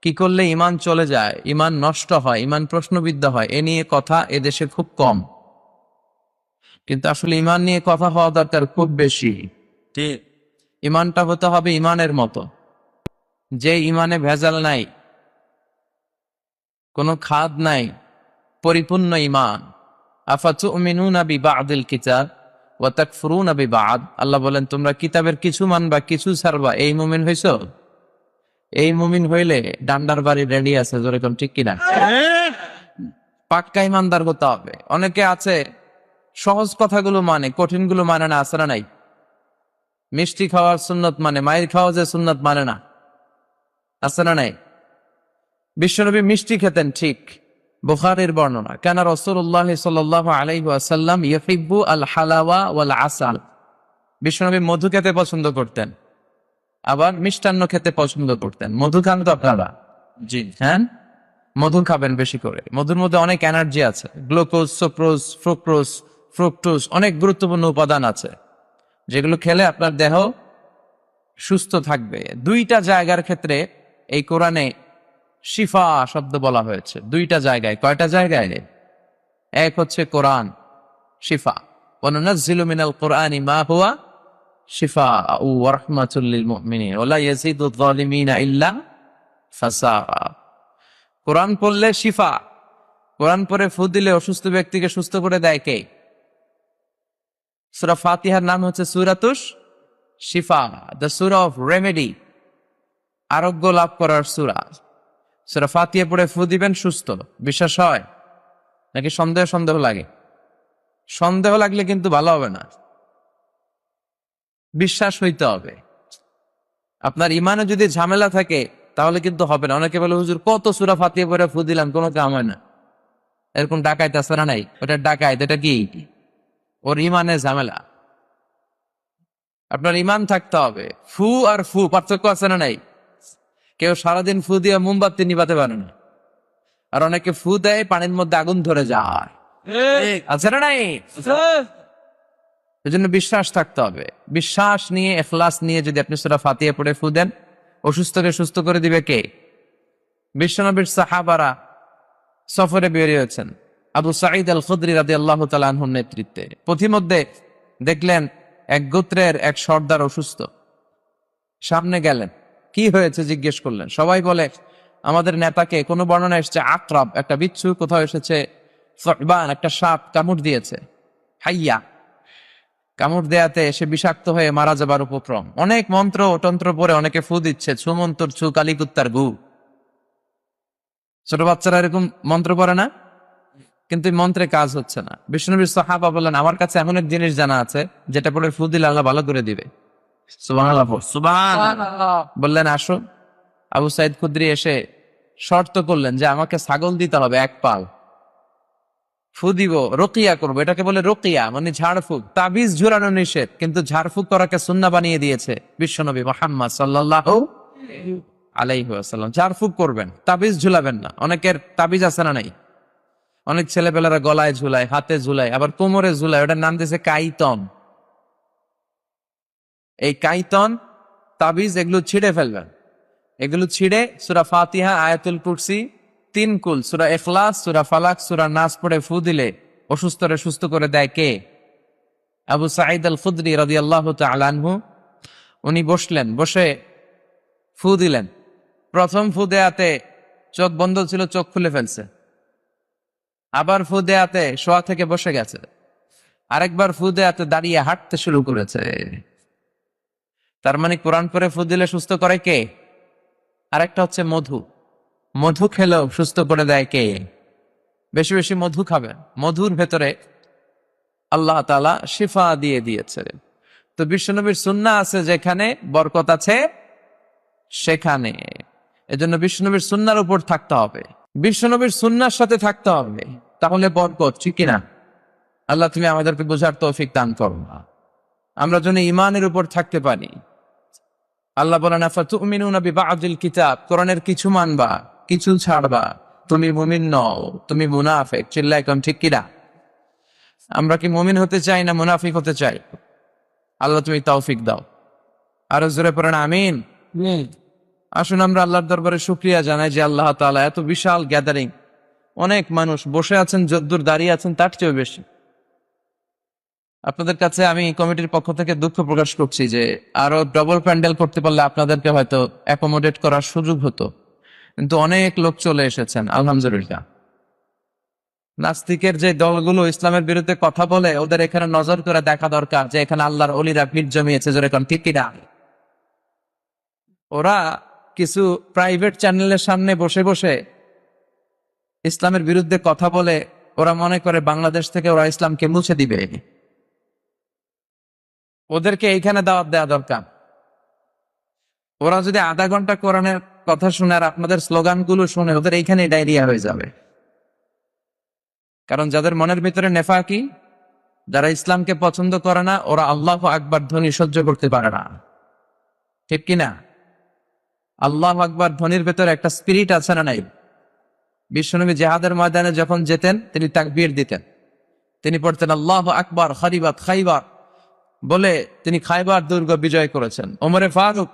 কি করলে ইমান চলে যায়, ইমান নষ্ট হয়, ইমান প্রশ্নবিদ্ধ হয়, এ নিয়ে কথা এদেশে খুব কম। কিন্তু আসলে ইমান নিয়ে কথা হওয়া দরকার খুব বেশি। ঠিক। ইমানটা হতে হবে ইমানের মতো, যে ইমানে ভেজাল নাই, কোনো খাদ নাই, পরিপূর্ণ ইমান। আফাতুমিনুনা বিবাদিল কিতাব ওয়া তাকফুরুনা বিবাদ। আল্লাহ বলেন, তোমরা কিতাবের কিছু মানবা, কিছু ছাড়বা, এই মুমিন হইছো? এই মুমিন হইলে ডান্ডার বাড়ি রেডি আছে, যেরকম, ঠিক কিনা? পাক্কা ইমানদার হতে হবে। অনেকে আছে সহজ কথাগুলো মানে, কঠিন গুলো মানে না, আছে না নাই? মিষ্টি খাওয়ার সুন্নত মানে, মায়ের খাওয়া যে সুন্নত মানে না, আছে না নাই? বিশ্বনবী মিষ্টি খেতেন, ঠিক। বুখারীর বর্ণনা, কানা রাসূলুল্লাহ সাল্লাল্লাহু আলাইহি ওয়াসাল্লাম ইউহিব্বু আল হালাওয়া ওয়াল আসাল। বিশ্বনবী মধু খেতে পছন্দ করতেন, আবার মিষ্টান্ন খেতে পছন্দ করতেন। মধু খান তো আপনারা? জি। হ্যাঁ, মধু খাবেন বেশি করে। মধুর মধ্যে অনেক এনার্জি আছে, গ্লুকোজ, সুক্রোজ, ফ্রুক্টোজ, অনেক গুরুত্বপূর্ণ উপাদান আছে, যেগুলো খেলে আপনার দেহ সুস্থ থাকবে। দুইটা জায়গার ক্ষেত্রে এই কোরআনে শিফা শব্দ বলা হয়েছে, দুইটা জায়গায়। কয়টা জায়গায়? এক হচ্ছে কোরআন, শিফা। ওয়ানুনাজ্জিলু মিনাল কোরআনি মা হুয়া শিফাউ ওয়া রাহমাতুল লিল মুমিনিন ওয়া লা ইয়াজিদুয যালিমিনা ইল্লা ফাসারা। কোরআন পড়লে শিফা। কোরআন পড়ে ফু দিলে অসুস্থ ব্যক্তিকে সুস্থ করে দেয় কে? সূরা ফাতিহার নাম হচ্ছে সূরাতুশ শিফা, দ্য সূরা অফ রেমেডি, আরোগ্য লাভ করার সূরা। সূরা ফাতিহা পড়ে ফু দিবেন, সুস্থ। বিশ্বাস হয় নাকি সন্দেহ সন্দেহ লাগে? সন্দেহ লাগলে কিন্তু ভালো হবে না, বিশ্বাস হইতে হবে। আপনার ইমানে যদি ঝামেলা থাকে তাহলে কিন্তু হবে না। অনেকে বলে, হুজুর কত সূরা ফাতিহা পড়ে ফু দিলাম, কোনো কাম হয় না। এরকম ডাকাইত আছে না নাই? ওটা ডাকাইত, এটা কি? ওর ইমানে ঝামেলা। আপনার ইমান থাকতে হবে। ফু আর ফু পার্থক্য আছে না নাই? কেউ সারাদিন ফু দিয়ে মোমবাতি নিভাতে পারে না, আর অনেকে ফু দেয় পানির মধ্যে আগুন ধরে যায়, আছে না নাই? এজন্য বিশ্বাস থাকতে হবে। বিশ্বাস নিয়ে, ইখলাস নিয়ে যদি আপনি সূরা ফাতিহা পড়ে ফু দেন, অসুস্থকে সুস্থ করে দিবে কে? বিশ্বনবীর সাহাবারা সফরে বেরিয়েছেন আবু সাঈদ আল খুদরি রাদিয়াল্লাহু তাআলা আনহুর নেতৃত্বে। পথিমধ্যে দেখলেন এক গোত্রের এক সর্দার অসুস্থ। সামনে গেলেন, কি হয়েছে জিজ্ঞেস করলেন। সবাই বলে, আমাদের নেতাকে, কোনো বর্ণনা এসেছে আকরাব, একটা বিচ্ছু, কোথাও এসেছে সুবহান, একটা সাপ কামড় দিয়েছে, হাইয়া। কামড় দেয়াতে সে বিষাক্ত হয়ে মারা যাবার উপক্রম। অনেক মন্ত্র তন্ত্র পরে অনেকে ফু দিচ্ছে, ছু মন্তর ছু, কালিকুত্তার গু। ছোট বাচ্চারা এরকম মন্ত্র পড়ে না, কিন্তু এই মন্ত্রে কাজ হচ্ছে না। বিষ্ণুনবীর সাহাবা বললেন, আমার কাছে এমন এক জিনিস জানা আছে, যেটা পরে ফু দিলে আল্লাহ ভালো করে দিবে। সুবহানাল্লাহ। সুবহানাল্লাহ। বললেন, আসো। আবু সাইদ খুদরি এসে শর্ত করলেন যে আমাকে ছাগল দিতে হবে এক পাল, ফু দিব, রকিয়া করবো। এটাকে বলে রকিয়া, মানে ঝাড়ফুঁক। তাবিজ ঝুলানো নিষেধ, কিন্তু ঝাড়ফুঁক করাকে সুন্নাহ বানিয়ে দিয়েছে বিশ্বনবী মুহাম্মদ সাল্লাল্লাহু আলাইহি ওয়াসাল্লাম। ঝাড়ফুঁক করবেন, তাবিজ ঝুলাবেন না। অনেকের তাবিজ আছে না নাই? অনেক ছেলেপেলারা গলায় ঝুলায়, হাতে ঝুলায়, আবার কোমরে ঝুলায়। ওটার নাম দিয়েছে কাইতন। এই কাইতন, তাবিজ, এগুলো ছিঁড়ে ফেলবেন। এগুলো ছিঁড়ে সূরা ফাতিহা, আয়াতুল কুরসি, 3 কুল, সূরা ইখলাস, সূরা ফালাক, সূরা নাস পড়ে ফু দিলে অসুস্থরে সুস্থ করে দেয় কে? আবু সাঈদ আল খুদরি রাদিয়াল্লাহু তাআলা আনহু, উনি বসলেন, বসে ফু দিলেন। প্রথম ফু দেয়াতে চোখ বন্ধ ছিল, চোখ খুলে ফেলছে। আবার ফু দেয়াতে শোয়া থেকে বসে গেছে। আরেকবার ফু দেয়াতে দাঁড়িয়ে হাঁটতে শুরু করেছে। তার মানে কোরআন পড়ে ফু দিলে সুস্থ করে কে? আরেকটা হচ্ছে মধু। মধু খেলেও সুস্থ করে দেয় কে? বেশি বেশি মধু খাবেন। মধুর ভেতরে আল্লাহ তাআলা শিফা দিয়ে দিয়েছে। তো বিশ্বনবীর সুন্নাহ আছে, যেখানে বরকত আছে সেখানে। এজন্য বিশ্বনবীর সুন্নাহর উপর থাকতে হবে, বিশ্বনবীর সুন্নাহর সাথে থাকতে হবে, তাহলে বরকত, ঠিক কিনা? আল্লাহ তুমি আমাদেরকে বোঝার তৌফিক দান করো, আমরা যেন ঈমানের উপর থাকতে পারি। আল্লাহ বলেন, আফাতুমিনুনা বিবাদিল কিতাব, কোরআনের কিছু মানবা, কিছু ছাড়বা, তুমি মুমিন নও, তুমি মুনাফিক। চিল্লায় কম, ঠিক কিনা? আমরা কি মুমিন হতে চাই না মুনাফিক হতে চাই? আল্লাহ তুমি তৌফিক দাও। আরো জোরে পড়েন আমিন। আসুন আমরা আল্লাহর দরবারে শুকরিয়া জানাই যে আল্লাহ তাআলা এত বিশাল গ্যাদারিং, অনেক মানুষ বসে আছেন, যদ্দূর দাঁড়িয়ে আছেন তার চেয়েও বেশি। আপনাদের কাছে আমি কমিটির পক্ষ থেকে দুঃখ প্রকাশ করছি যে আরো ডবল প্যান্ডেল করতে পারলে আপনাদেরকে হয়তো অ্যাকোমোডেট করার সুযোগ হতো, কিন্তু অনেক লোক চলে এসেছেন আলহামদুলিল্লাহ। নাস্তিকের যে দলগুলো ইসলামের বিরুদ্ধে কথা বলে ওদের এখানে নজর করে দেখা দরকার যে এখানে আল্লাহর ওলিরা ভিড় জমিয়েছে, যেরকম ঠিক কিনা। ওরা কিছু প্রাইভেট চ্যানেলের সামনে বসে বসে ইসলামের বিরুদ্ধে কথা বলে, ওরা মনে করে বাংলাদেশ থেকে ওরা ইসলামকে মুছে দিবে। ওদেরকে এইখানে দাওয়াত দেওয়া দরকার। ওরা যদি আধা ঘন্টা কোরআনের কথা শুনে আর আপনাদের স্লোগানগুলো শুনে, ওদের এইখানে ডায়রিয়া হয়ে যাবে। কারণ যাদের মনের ভিতরে নেফাকি, যারা ইসলামকে পছন্দ করে না, ওরা আল্লাহু আকবার ধ্বনি সহ্য করতে পারে না, ঠিক কিনা। আল্লাহু আকবার ধ্বনির ভেতরে একটা স্পিরিট আছে না নাই? বিশ্বনবী জিহাদের ময়দানে যখন যেতেন তিনি তাকবীর দিতেন, তিনি পড়তেন আল্লাহু আকবার খারিবাত খাইবার বলে তিনি খাইবার দুর্গ বিজয় করেছেন। ওমরে ফারুক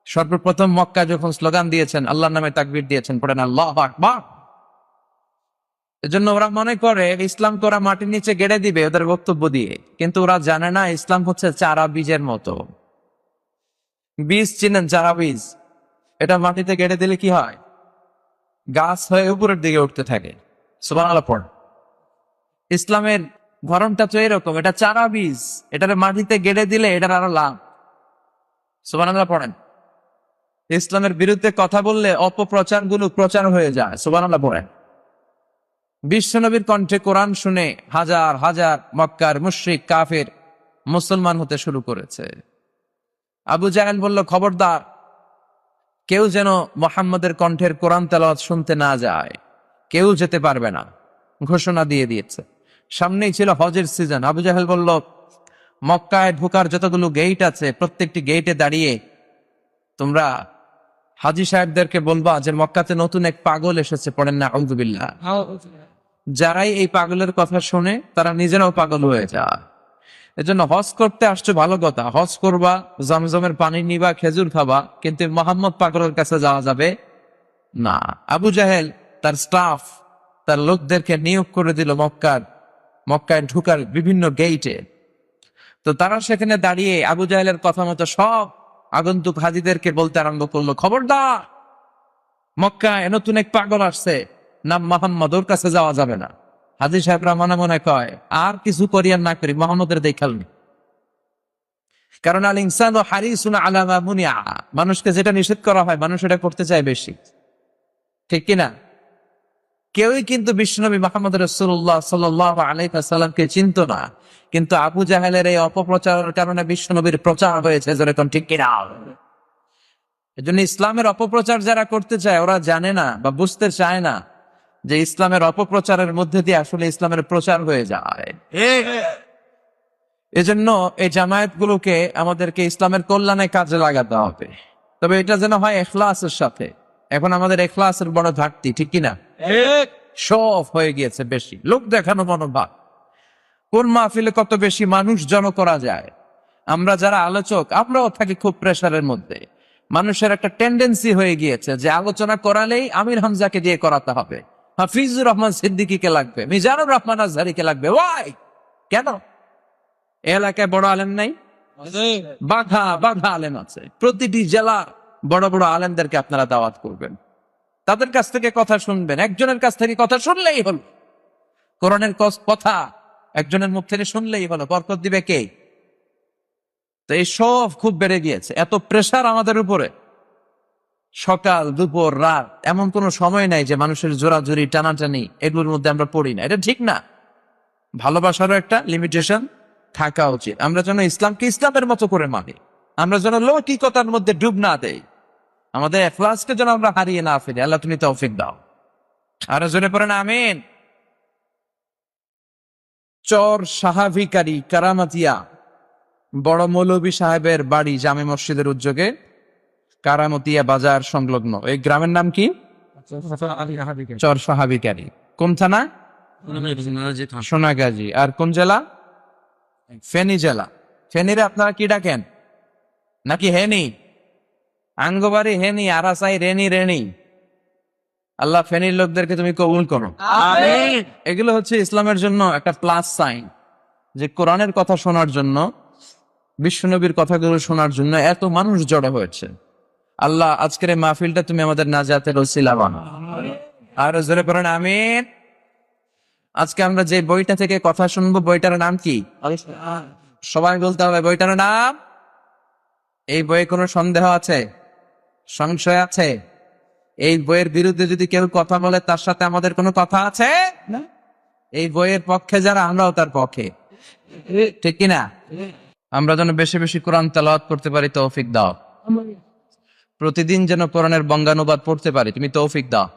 সর্বপ্রথম মক্কা যখন স্লোগান দিয়েছেন, আল্লাহর নামে তাকবীর দিয়েছেন, পড়েন আল্লাহু আকবার। এজন্য ওরা মনে করে ইসলাম ওরা মাটির নিচে গেড়ে দিবে ওদের বক্তব্য দিয়ে, কিন্তু ওরা জানে না ইসলাম হচ্ছে চারা বীজের মতো। বীজ চিনেন? চারা বীজ, এটা মাটিতে গেড়ে দিলে কি হয়? গাছ হয়ে উপরের দিকে উঠতে থাকে। সুবহানাল্লাহ পড়। ইসলামের ধরনটা তো এরকম, এটা চারা বীজ, এটার মাটিতে গেড়ে দিলে এটার আরো লাভ। সুবহানাল্লাহ পড়েন। ইসলামের বিরুদ্ধে কথা বললে অপপ্রচার গুলো প্রচার হয়ে যায়। সুবহানাল্লাহ পড়েন। বিশ্বনবীর কণ্ঠে কোরআন শুনে হাজার হাজার মক্কার মুশরিক কাফের মুসলমান হতে শুরু করেছে। আবু জাহেল বলল, খবরদার, কেউ যেন মুহাম্মদের কণ্ঠের কোরআন তেলাওয়াত শুনতে না যায়, কেউ যেতে পারবে না, ঘোষণা দিয়ে দিয়েছে। সামনেই ছিল হজের সিজন। আবু জাহেল বলল, মক্কায় ঢোকার যতগুলো গেট আছে প্রত্যেকটি গেটে দাঁড়িয়ে তোমরা হাজী সাহেবদেরকে বলবা যে মক্কাতে নতুন এক পাগল এসেছে, পড়েন না আউযুবিল্লাহ। যারাই এই পাগলের কথা শুনে তারা নিজেরাও পাগল হয়ে যায়। এজন্য হজ করতে আসছো ভালো কথা, হজ করবা, জমজমের পানি নিবা, খেজুর খাবা, কিন্তু মোহাম্মদ পাগলের কাছে যাওয়া যাবে না। আবু জাহেল তার স্টাফ, তার লোকদেরকে নিয়োগ করে দিল মক্কায় ঢুকার বিভিন্ন গেইটে। তো তারা সেখানে দাঁড়িয়ে আবু জাহেলের কথা মতো সব আগন্তুক হাজীদেরকে বলতে আরম্ভ করলো, খবরদার, মক্কায় নতুন এক পাগল আসছে, নাম মোহাম্মদ, ওর কাছে যাওয়া যাবে না। হাজী সাহেবরা মনে মনে কয়, আর কিছু করি আর না করি, মোহাম্মদের দেখাল নি। কারণ আল ইনসানু হারিসুন আলা মা মুনিআ, মানুষকে যেটা নিষেধ করা হয় মানুষ এটা করতে চায় বেশি, ঠিক কিনা। কেউই কিন্তু বিশ্বনবী মুহাম্মদ রাসূলুল্লাহ সাল্লাল্লাহু আলাইহি ওয়াসাল্লামকে চিনতো না, কিন্তু আবু জাহেলের এই অপপ্রচারের কারণে বিশ্বনবীর প্রচার হয়েছে, যেরকম ঠিক কিনা। এজন্য ইসলামের অপপ্রচার যারা করতে চায় ওরা জানে না বা বুঝতে চায় না যে ইসলামের অপপ্রচারের মধ্যে দিয়ে আসলে ইসলামের প্রচার হয়ে যায়। এজন্য এই জামায়াতগুলোকে আমাদেরকে ইসলামের কল্যাণে কাজে লাগাতে হবে, তবে এটা যেন হয় ইখলাসের সাথে। এখন আমাদের ইখলাসের বড় ঘাটতি, ঠিক কিনা। সব হয়ে গিয়েছে বেশি, লোক দেখানো মনোভাব। কোন মাহফিলে কত বেশি মানুষ জড়ো করা যায়। আমরা যারা আলোচক আমরাও থাকি খুব প্রেসারের মধ্যে। মানুষের একটা টেন্ডেন্সি হয়ে গিয়েছে যে আলোচনা করালেই আমির হামজাকে দিয়ে করাতে হবে, হাফিজুর রহমান সিদ্দিকীকে লাগবে, মিজানুর রহমান আজহারীকে লাগবে। ওয়াই, কেন? এলাকায় বড় আলেম নাই? বাঘা বাঘা আলেম আছে। প্রতিটি জেলা বড় বড় আলেমদেরকে আপনারা দাওয়াত করবেন, তাদের কাছ থেকে কথা শুনবেন। একজনের কাছ থেকে কথা শুনলেই হলো, কোরআনের কথা একজনের মুখ থেকে শুনলেই হলো, বরকত দিবে কে? তো এই সব খুব বেড়ে গিয়েছে, এত প্রেসার আমাদের উপরে। সকাল দুপুর রাত এমন কোনো সময় নাই যে মানুষের জোরাজুরি টানাটানি এগুলোর মধ্যে আমরা পড়ি না। এটা ঠিক না। ভালোবাসারও একটা লিমিটেশন থাকা উচিত। আমরা যেন ইসলামকে ইসলামের মতো করে মানি, আমরা যেন লৌকিকতার মধ্যে ডুব না দেই, আমাদের ইখলাসকে যেন আমরা হারিয়ে না ফেলি। আল্লাহ তুমি তৌফিক দাও। আর জোরে পড়েন আমিন। চর সাহাভিকারী কারামাতিয়া বড় মৌলভী সাহেবের বাড়ি জামে মসজিদের উদ্যোগে কারামতিয়া বাজার সংলগ্ন এই গ্রামের নাম কি? চর সাহাভিকারী। কোন থানা? সোনাগাজী। আর কোন জেলা? ফেনী জেলা। ফেনীরে আপনারা কি ডাকেন নাকি হেনি? আঙ্গবাড়ি হেনি আরাসাই রেনি রেনি। আল্লাহ ফেনীর লোকদেরকে তুমি কবুল করো। আমিন। এগুলো হচ্ছে ইসলামের জন্য একটা প্লাস সাইন, যে কোরআনের কথা শোনার জন্য, বিশ্বনবীর কথাগুলো শোনার জন্য এত মানুষ জড়ো হয়েছে। আল্লাহ আজকের এই মাহফিলটা তুমি আমাদের নাজাতের ওসিলা বানাও। আর জোরে পড়েন আমিন। আজকে আমরা যে বইটা থেকে কথা শুনবো, বইটার নাম কি? সবাই বলতে হবে বইটার নাম। এই বইয়ে কোনো সন্দেহ আছে, সংশয় আছে? এই বইয়ের বিরুদ্ধে যদি কেউ কথা বলে তার সাথে আমাদের কোনো কথা আছে? এই বইয়ের পক্ষে যারা, আমরাও তার পক্ষে, ঠিক কিনা? আমরা যেন বেশি বেশি কোরআন তেলাওয়াত করতে পারি, তৌফিক দাও। প্রতিদিন যেন কোরআনের বঙ্গানুবাদ পড়তে পারি, তুমি তৌফিক দাও।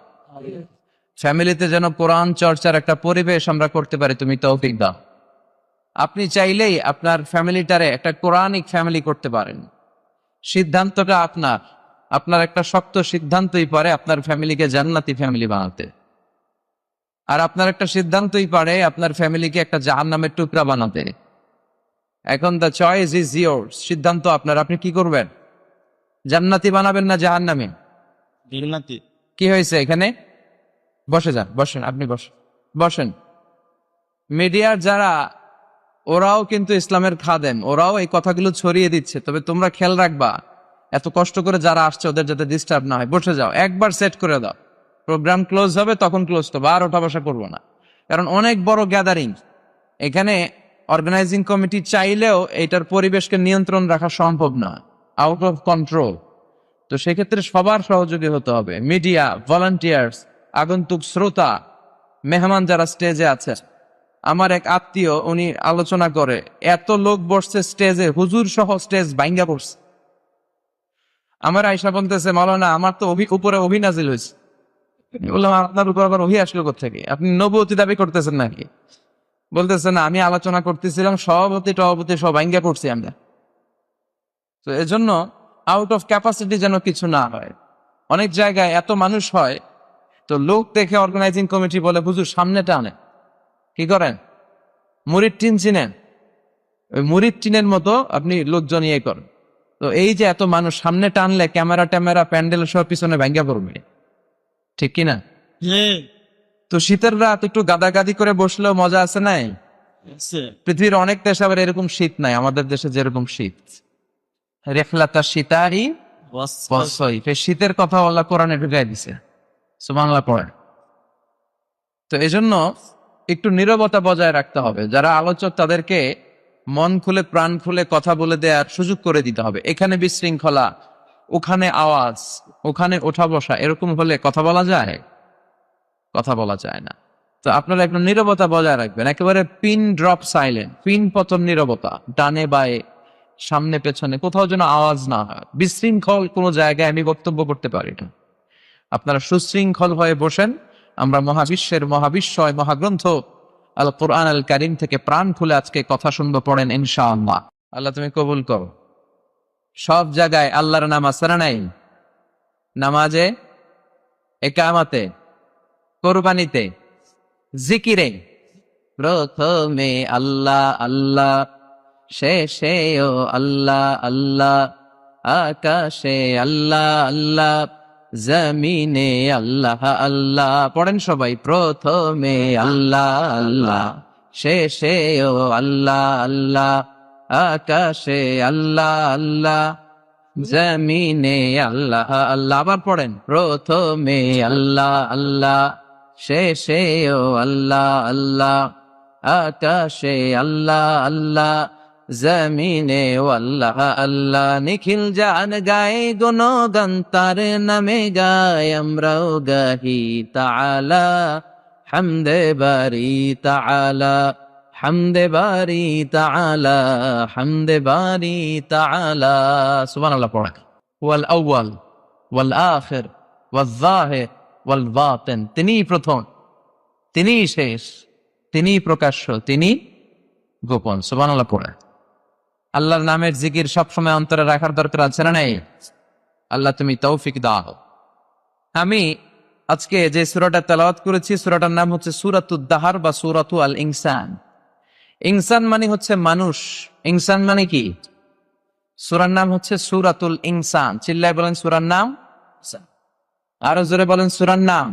ফ্যামিলিতে যেন কোরআন চর্চার একটা পরিবেশ আমরা করতে পারি, তুমি তৌফিক দাও। আপনি চাইলেই আপনার ফ্যামিলিটারে একটা কোরআনিক ফ্যামিলি করতে পারেন। সিদ্ধান্তটা আপনার। আপনার একটা শক্ত সিদ্ধান্তই পারে আপনার ফ্যামিলিকে জান্নাতি ফ্যামিলি বানাতে। আর আপনার একটা সিদ্ধান্তই পারে আপনার ফ্যামিলিকে একটা জাহান্নামের টুকরা বানাতে। এখন দ্য চয়েস ইজ ইয়োরস। সিদ্ধান্ত আপনার। আপনি কি করবেন? জান্নাতি বানাবেন না জাহান্নামী? জান্নাতি। কি হয়েছে এখানে? বসে যান, বসেন, আপনি বসেন, বসেন। মিডিয়ার যারা, ওরাও কিন্তু ইসলামের খাদেম, ওরাও এই কথাগুলো ছড়িয়ে দিচ্ছে। তবে তোমরা খেয়াল রাখবা, এত কষ্ট করে যারা আসছে ওদের যাতে ডিস্টার্ব না হয়। বসে যাও, একবার সেট করে দাও। প্রোগ্রাম ক্লোজ হবে তখন ক্লোজ করবো, আর ওঠা বসা করবো না। কারণ অনেক বড় গ্যাদারিং, এখানে অর্গানাইজিং কমিটি চাইলেও এটার পরিবেশকে নিয়ন্ত্রণ রাখা সম্ভব না, আউট অফ কন্ট্রোল। তো সেক্ষেত্রে সবার সহযোগী হতে হবে। মিডিয়া, ভলান্টিয়ার্স, আগন্তুক শ্রোতা, মেহমান যারা স্টেজে আছে। আমার এক আত্মীয়, উনি আলোচনা করে, এত লোক বসছে স্টেজে, হুজুর সহ স্টেজ ভাঙ্গা পড়ছে। আমার আয়সা বলতেছে, মাওলানা আমার তো উপরে অভিনাজিল হয়েছে। বললাম, আপনার উপর আবার ওহি আসলো কোত্থেকে? আপনি নবুয়তি দাবি করতেছেন নাকি? বলতেছে না, আমি আলোচনা করতেছিলাম, সভাপতি টভাপতি সব ভাঙ্গা পড়ছি আমরা। তো এজন্য আউট অফ ক্যাপাসিটি যেন কিছু না হয়। অনেক জায়গায় এত মানুষ হয়, তো লোক দেখে অর্গানাইজিং কমিটি বলে, হুজুর সামনে টানে। কি করেন? মুরিদ টিন চিনেন? ওই মুরিদ টিনের মতো আপনি লোকজন ইয়ে করেন। তো এই যে এত মানুষ সামনে টানলে ক্যামেরা ট্যামেরা প্যান্ডেল সব পিছনে ভেঙ্গা পড়বে, ঠিক কিনা? তো শীতের রাত একটু গাদাগাদি করে বসলেও মজা আছে নাই? পৃথিবীর অনেক দেশে আবার এরকম শীত নাই, আমাদের দেশে যেরকম শীত। রেখলাতা শীতারি বসই, শীতের কথা আল্লাহ কোরআনে ঢুকাই দিছে, সুবহানাল্লাহ পড়ে। তো এজন্য একটু নীরবতা বজায় রাখতে হবে। যারা আলোচক তাদেরকে মন খুলে প্রাণ খুলে কথা বলে দেওয়ার সুযোগ করে দিতে হবে। এখানে বিশৃঙ্খলা, ওখানে আওয়াজ, ওখানে ওঠা বসা, এরকম হলে কথা বলা যায়? কথা বলা যায় না। তো আপনারা একটু নীরবতা বজায় রাখবেন, একেবারে পিন ড্রপ সাইলেন্ট, পিন পতন নীরবতা। ডানে বায়ে, সামনে পেছনে কোথাও যেন আওয়াজ না হয়। বিশৃঙ্খল কোনো জায়গায় আমি বক্তব্য করতে পারি না। আপনারা সুশৃঙ্খল হয়ে বসেন। আমরা মহাবিশ্বের মহাবিশ্বয় মহাগ্রন্থ আল কোরআন আল কারীম থেকে প্রাণ খুলে আজকে কথা শুনবো, পড়েন ইনশাআল্লাহ। আল্লাহ তুমি কবুল করো। সব জায়গায় আল্লাহর নাম আছে না নাই? নামাজে, একামাতে, কোরবানিতে, জিকিরে। প্রথমে আল্লাহ আল্লাহ, শেষে ও আল্লাহ আল্লাহ, আকাশে আল্লাহ আল্লাহ, জমিনে আল্লাহ আল্লাহ। পড়েন সবাই, প্রথমে আল্লাহ আল্লাহ, শেষে ও আল্লাহ আল্লাহ, আকাশে আল্লাহ আল্লাহ, জমিনে আল্লাহ আল্লাহ। আবার পড়েন, প্রথমে আল্লাহ আল্লাহ, শেষে ও আল্লাহ আল্লাহ, আকাশে আল্লাহ আল্লাহ, জমিনে আল্লাহ আল্লাহ। নিখিল জান গায়ে গুণগান তার নামে গায়, আমরাও গাহি তাআলা হামদে বারি তাআলা, হামদে বারি তাআলা, হামদে বারি তাআলা। সুবহানাল্লাহ পড়েন। ওয়াল আউয়াল ওয়াল আখির ওয়াল যাহির ওয়াল বাতিন। তিনিই প্রথম, তিনিই শেষ, তিনিই প্রকাশ্য, তিনি গোপন। সুবহানাল্লাহ পড়েন। আল্লাহর নামের জিকির সবসময় অন্তরে রাখার দরকার আছে না নাই? আল্লাহ তুমি তৌফিক দাও। আমি আজকে যে সূরাটা তেলাওয়াত করেছি, সূরাটার নাম হচ্ছে সূরাতুদ দাহর বা সূরাতু আল ইনসান। ইনসান মানে হচ্ছে মানুষ। ইনসান মানে কি? সূরার নাম হচ্ছে সূরাতুল ইনসান। চিল্লায় বলেন সূরার নাম। আরো জোরে বলেন সূরার নাম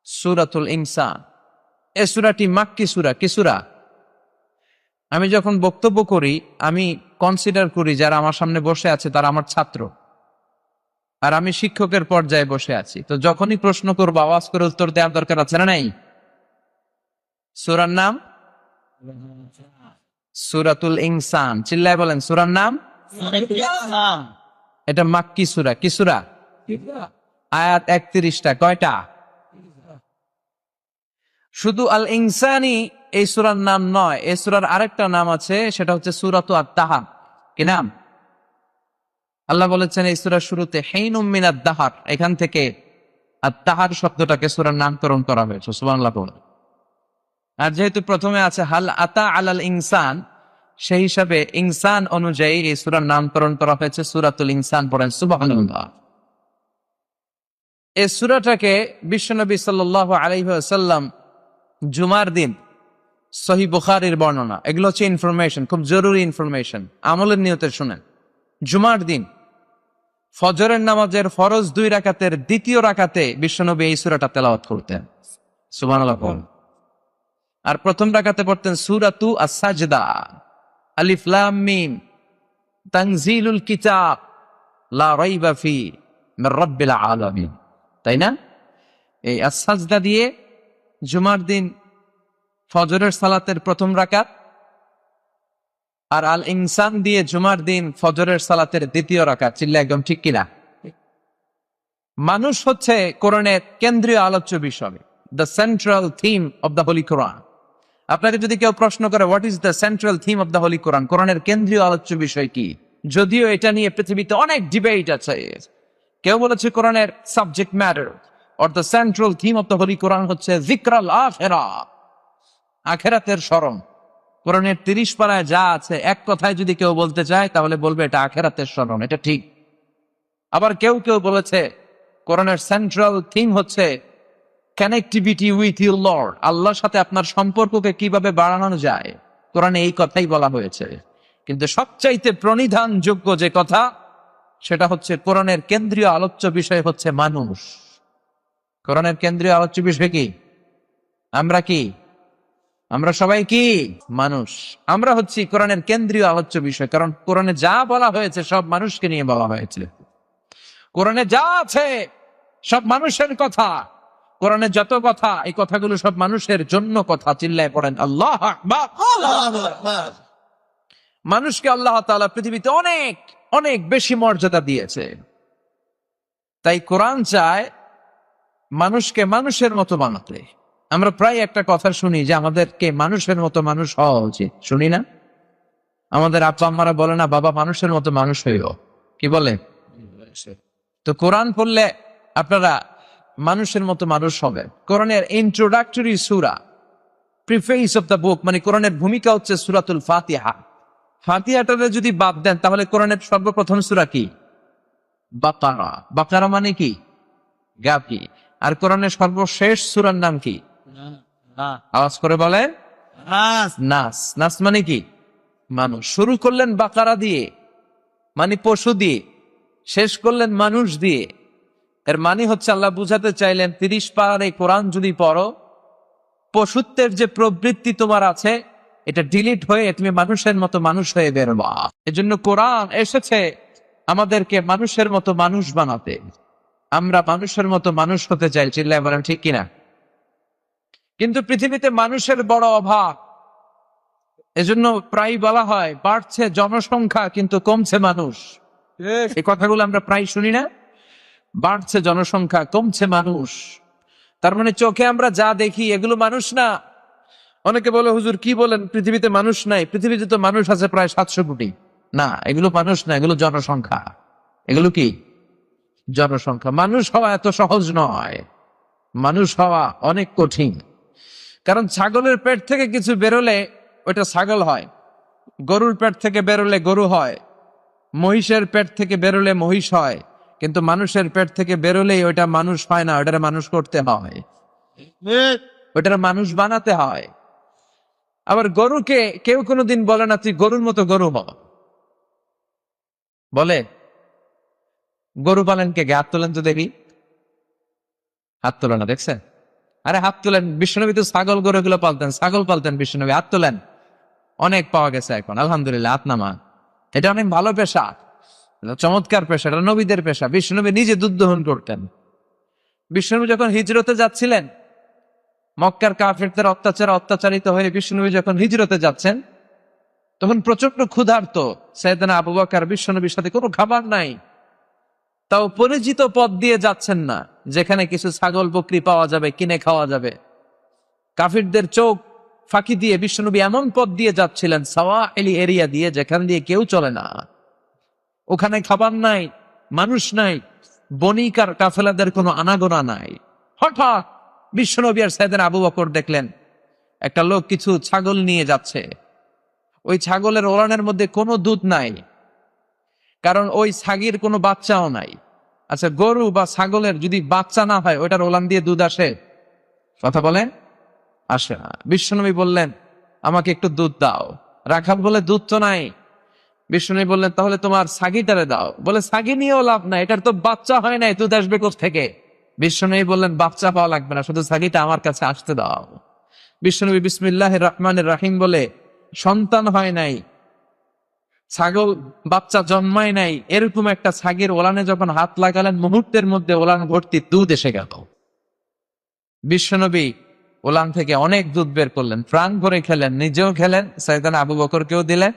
সূরাতুল ইনসান। এই সূরাটি মাক্কি সূরা। কি সূরা? আমি যখন বক্তব্য করি আমি কনসিডার করি যারা আমার সামনে বসে আছে তারা আমার ছাত্র, আর আমি শিক্ষকের পর্যায়ে বসে আছি। তো যখনই প্রশ্ন করবো আওয়াজ করে উত্তর দেওয়ার দরকার আছে না নাই? সূরার নাম সূরাতুল ইনসান। চিল্লায় বলেন সূরার নাম। এটা মাক্কি সূরা। কি সূরা? আয়াত 31টা। কয়টা? শুধু আল ইনসানি এই সূরার নাম নয়, এই সূরার আরেকটা নাম আছে, সেটা হচ্ছে সূরাতু আত-তাহার। কি নাম? আল্লাহ বলেছেন এই সূরার শুরুতে হিনুম মিনাদ দাহার, এখান থেকে আত-তাহার শব্দটাকে সূরার নামকরণ করা হয়েছে। সুবহানাল্লাহ বলেন। আর যেহেতু প্রথমে আছে হাল আতা আলাল ইনসান, সেই হিসাবে ইনসান অনুযায়ী এই সূরার নামকরণ করা হয়েছে সূরাতুল ইনসান। পড়েন সুবহানাল্লাহ। এই সূরাটাকে বিশ্বনবী সাল্লাল্লাহু আলাইহি ওয়াসাল্লাম জুমার দিন, সহিহ বুখারীর বর্ণনা, এগুলো হচ্ছে ইনফরমেশন, খুব জরুরি ইনফরমেশন, আমলের নিয়তে শুনেন। জুমার দিন ফজরের নামাজের ফরজ 2 রাকাতের দ্বিতীয় রাকাতে বিশ্বনবী এই সূরাটা তেলাওয়াত করতেন। সুবহানাল্লাহ। আর প্রথম রাকাতে পড়তেন সূরাতু আস-সাজদা, আলিফ লাম মিম তানজিলুল কিতাব লা রাইবা ফি মির রাব্বিল আলামিন। তাই না? এই আস-সাজদা দিয়ে জুমার দিন ফজরের সালাতের প্রথম রাকাত, আর আল ইনসান দিয়ে জুমার দিন ফজরের সালাতের দ্বিতীয় রাকাত। চিল্লা একদম ঠিক কিনা? মানুষ হচ্ছে কোরআনের কেন্দ্রীয় আলোচ্য বিষয়, the central theme of the holy Quran. আপনাকে যদি কেউ প্রশ্ন করে what is the central theme of the holy Quran, কোরআনের কেন্দ্রীয় আলোচ্য বিষয় কি, যদিও এটা নিয়ে পৃথিবীতে অনেক ডিবেট আছে। কেউ বলেছে কোরআনের subject matter or the central theme of the holy Quran হচ্ছে যিকরাল আখিরাহ, আখিরাতের স্মরণ। কোরআনের 30 পারায় যা আছে এক কথায় যদি কেউ বলতে চায় তাহলে বলবে এটা আখিরাতের স্মরণ। এটা ঠিক। আবার কেউ কেউ বলেছে কোরআনের সেন্ট্রাল থিম হচ্ছে কানেক্টিভিটি উইথ ইউর লর্ড, আল্লাহর সাথে আপনার সম্পর্ককে কিভাবে বাড়ানো যায়, কোরআনে এই কথাই বলা হয়েছে। কিন্তু সবচাইতে প্রণিধানযোগ্য যে কথা সেটা হচ্ছে কোরআনের কেন্দ্রীয় আলোচ্য বিষয় হচ্ছে মানুষ। কোরআনের কেন্দ্রীয় আলোচ্য বিষয় কি? আমরা কি? আমরা সবাই কি? মানুষ। আমরা হচ্ছি কোরআনের কেন্দ্রীয় আলোচ্য বিষয়, কারণ কোরআনে যা বলা হয়েছে সব মানুষকে নিয়ে বলা হয়েছে। কোরআনে যা আছে সব মানুষের কথা। কোরআনে যত কথা, এই কথাগুলো সব মানুষের জন্য কথা। চিল্লায় পড়েন আল্লাহু আকবার। মানুষকে আল্লাহ তাআলা পৃথিবীতে অনেক অনেক বেশি মর্যাদা দিয়েছে। তাই কোরআন চায় মানুষকে মানুষের মতো বানাতে। আমরা প্রায় একটা কথা শুনি যে আমাদেরকে মানুষের মতো মানুষ হওয়া উচিত, শুনি না? আমাদের আব্বা আম্মারা বলে না বাবা মানুষের মতো মানুষ হইও, কি বলে? তো কোরআন পড়লে আপনারা মানুষের মতো মানুষ হবে। কোরআনের introductory Surah, preface of the book, মানে কোরআনের ভূমিকা হচ্ছে সূরাতুল ফাতিহা। ফাতিহাটাকে যদি বাদ দেন তাহলে কোরআনের সর্বপ্রথম সূরা কি? বাকারা। বাকারা মানে কি? গাফি। আর কোরআনের সর্বশেষ সূরার নাম কি? আওয়াজ করে বলে নাস। নাস মানে কি? মানুষ। শুরু করলেন বাকারা দিয়ে, মানে পশু দিয়ে, শেষ করলেন মানুষ দিয়ে। এর মানে হচ্ছে আল্লাহ বুঝাতে চাইলেন 30 পারার এই কোরআন যদি পড়ো, পশুত্বের যে প্রবৃত্তি তোমার আছে এটা ডিলিট হয়ে তুমি মানুষের মতো মানুষ হয়ে বেরোবা। এজন্য কোরআন এসেছে আমাদেরকে মানুষের মতো মানুষ বানাতে। আমরা মানুষের মতো মানুষ হতে চাই। চিল্লায় বলেন ঠিক কিনা? কিন্তু পৃথিবীতে মানুষের বড় অভাব। এজন্য প্রায় বলা হয় বাড়ছে জনসংখ্যা কিন্তু কমছে মানুষ। এই কথাগুলো আমরা প্রায় শুনি না? বাড়ছে জনসংখ্যা, কমছে মানুষ। তার মানে চোখে আমরা যা দেখি এগুলো মানুষ না। অনেকে বলে হুজুর কি বলেন, পৃথিবীতে মানুষ নাই? পৃথিবীতে তো মানুষ আছে প্রায় 700 কোটি। না, এগুলো মানুষ না, এগুলো জনসংখ্যা। এগুলো কি? জনসংখ্যা। মানুষ হওয়া এত সহজ নয়, মানুষ হওয়া অনেক কঠিন। কারণ ছাগলের পেট থেকে কিছু বেরোলে ওইটা ছাগল হয়, গরুর পেট থেকে বেরোলে গরু হয়, মহিষের পেট থেকে বেরোলে মহিষ হয়। কিন্তু মানুষের পেট থেকে বেরোলেই ওইটা মানুষ হয় না, ওইটার মানুষ করতে হয়, ওইটার মানুষ বানাতে হয়। আবার গরুকে কেউ কোনোদিন বলে না তুই গরুর মতো গরু হ, বলে গরু পালেন কে হাত তোলেন তো দেখি, হাত তোলেন না, দেখছেন? আরে হাত তোলেন, বিশ্বনবী তো ছাগল গরু গুলো পালতেন, ছাগল পালতেন বিশ্বনবী, হাত তোলেন। অনেক পাওয়া গেছে এখন আলহামদুলিল্লাহ, হাত নামা। এটা অনেক ভালো পেশা, চমৎকার পেশা, এটা নবীদের পেশা। বিশ্বনবী নিজে দুধ দহন করতেন। বিশ্বনবী যখন হিজরতে যাচ্ছিলেন, মক্কার কাফিরদের অত্যাচারিত হয়ে বিশ্বনবী যখন হিজরতে যাচ্ছেন, তখন প্রচন্ড ক্ষুধার্ত সাইয়েদনা আবু বকর, বিশ্বনবীর সাথে কোনো খাবার নাই, তাও পরিচিত পথ দিয়ে যাচ্ছেন না, যেখানে কিছু ছাগল বকরি পাওয়া যাবে, কিনে খাওয়া যাবে। কাফিরদের চোখ ফাঁকি দিয়ে বিশ্বনবী এমন পথ দিয়ে যাচ্ছিলেন, সাওয়াইলি এরিয়া দিয়ে, যেখান দিয়ে কেউ চলে না, ওখানে খাবার নাই, মানুষ নাই, বণিক আর কাফেলাদের কোনো আনাগোনা নাই। হঠাৎ বিশ্বনবী আর সাইয়েদনা আবু বকর দেখলেন একটা লোক কিছু ছাগল নিয়ে যাচ্ছে। ওই ছাগলের ওলানের মধ্যে কোনো দুধ নাই, কারণ ওই ছাগির কোনো বাচ্চাও নাই। আচ্ছা, গরু বা ছাগলের যদি বাচ্চা না হয়, ওইটার ওলান দিয়ে দুধ আসে? কথা বলেন, আসে না। বিশ্বনবী বললেন, আমাকে একটু দুধ দাও। রাখাল বলে, দুধ তো নাই। বিশ্বনবী বললেন, তাহলে তোমার ছাগিটারে দাও। বলে, ছাগি নিয়েও লাভ নাই, এটার তো বাচ্চা হয় নাই, দুধ আসবে কোত্থেকে? বিশ্বনবী বললেন, বাচ্চা পাওয়া লাগবে না, শুধু ছাগিটা আমার কাছে আসতে দাও। বিশ্বনবী বিসমিল্লাহির রহমানির রহিম বলে, সন্তান হয় নাই, ছাগল বাচ্চা জন্মায় নাই, এরকম একটা ছাগির ওলানে যখন হাত লাগালেন, মুহূর্তের মধ্যে ওলান ভর্তি দুধ এসে গেল। বিশ্বনবী ওলান থেকে অনেক দুধ বের করলেন, প্রাণ ভরে খেলেন, নিজেও খেলেন, সাইয়েদনা আবু বকরকেও দিলেন,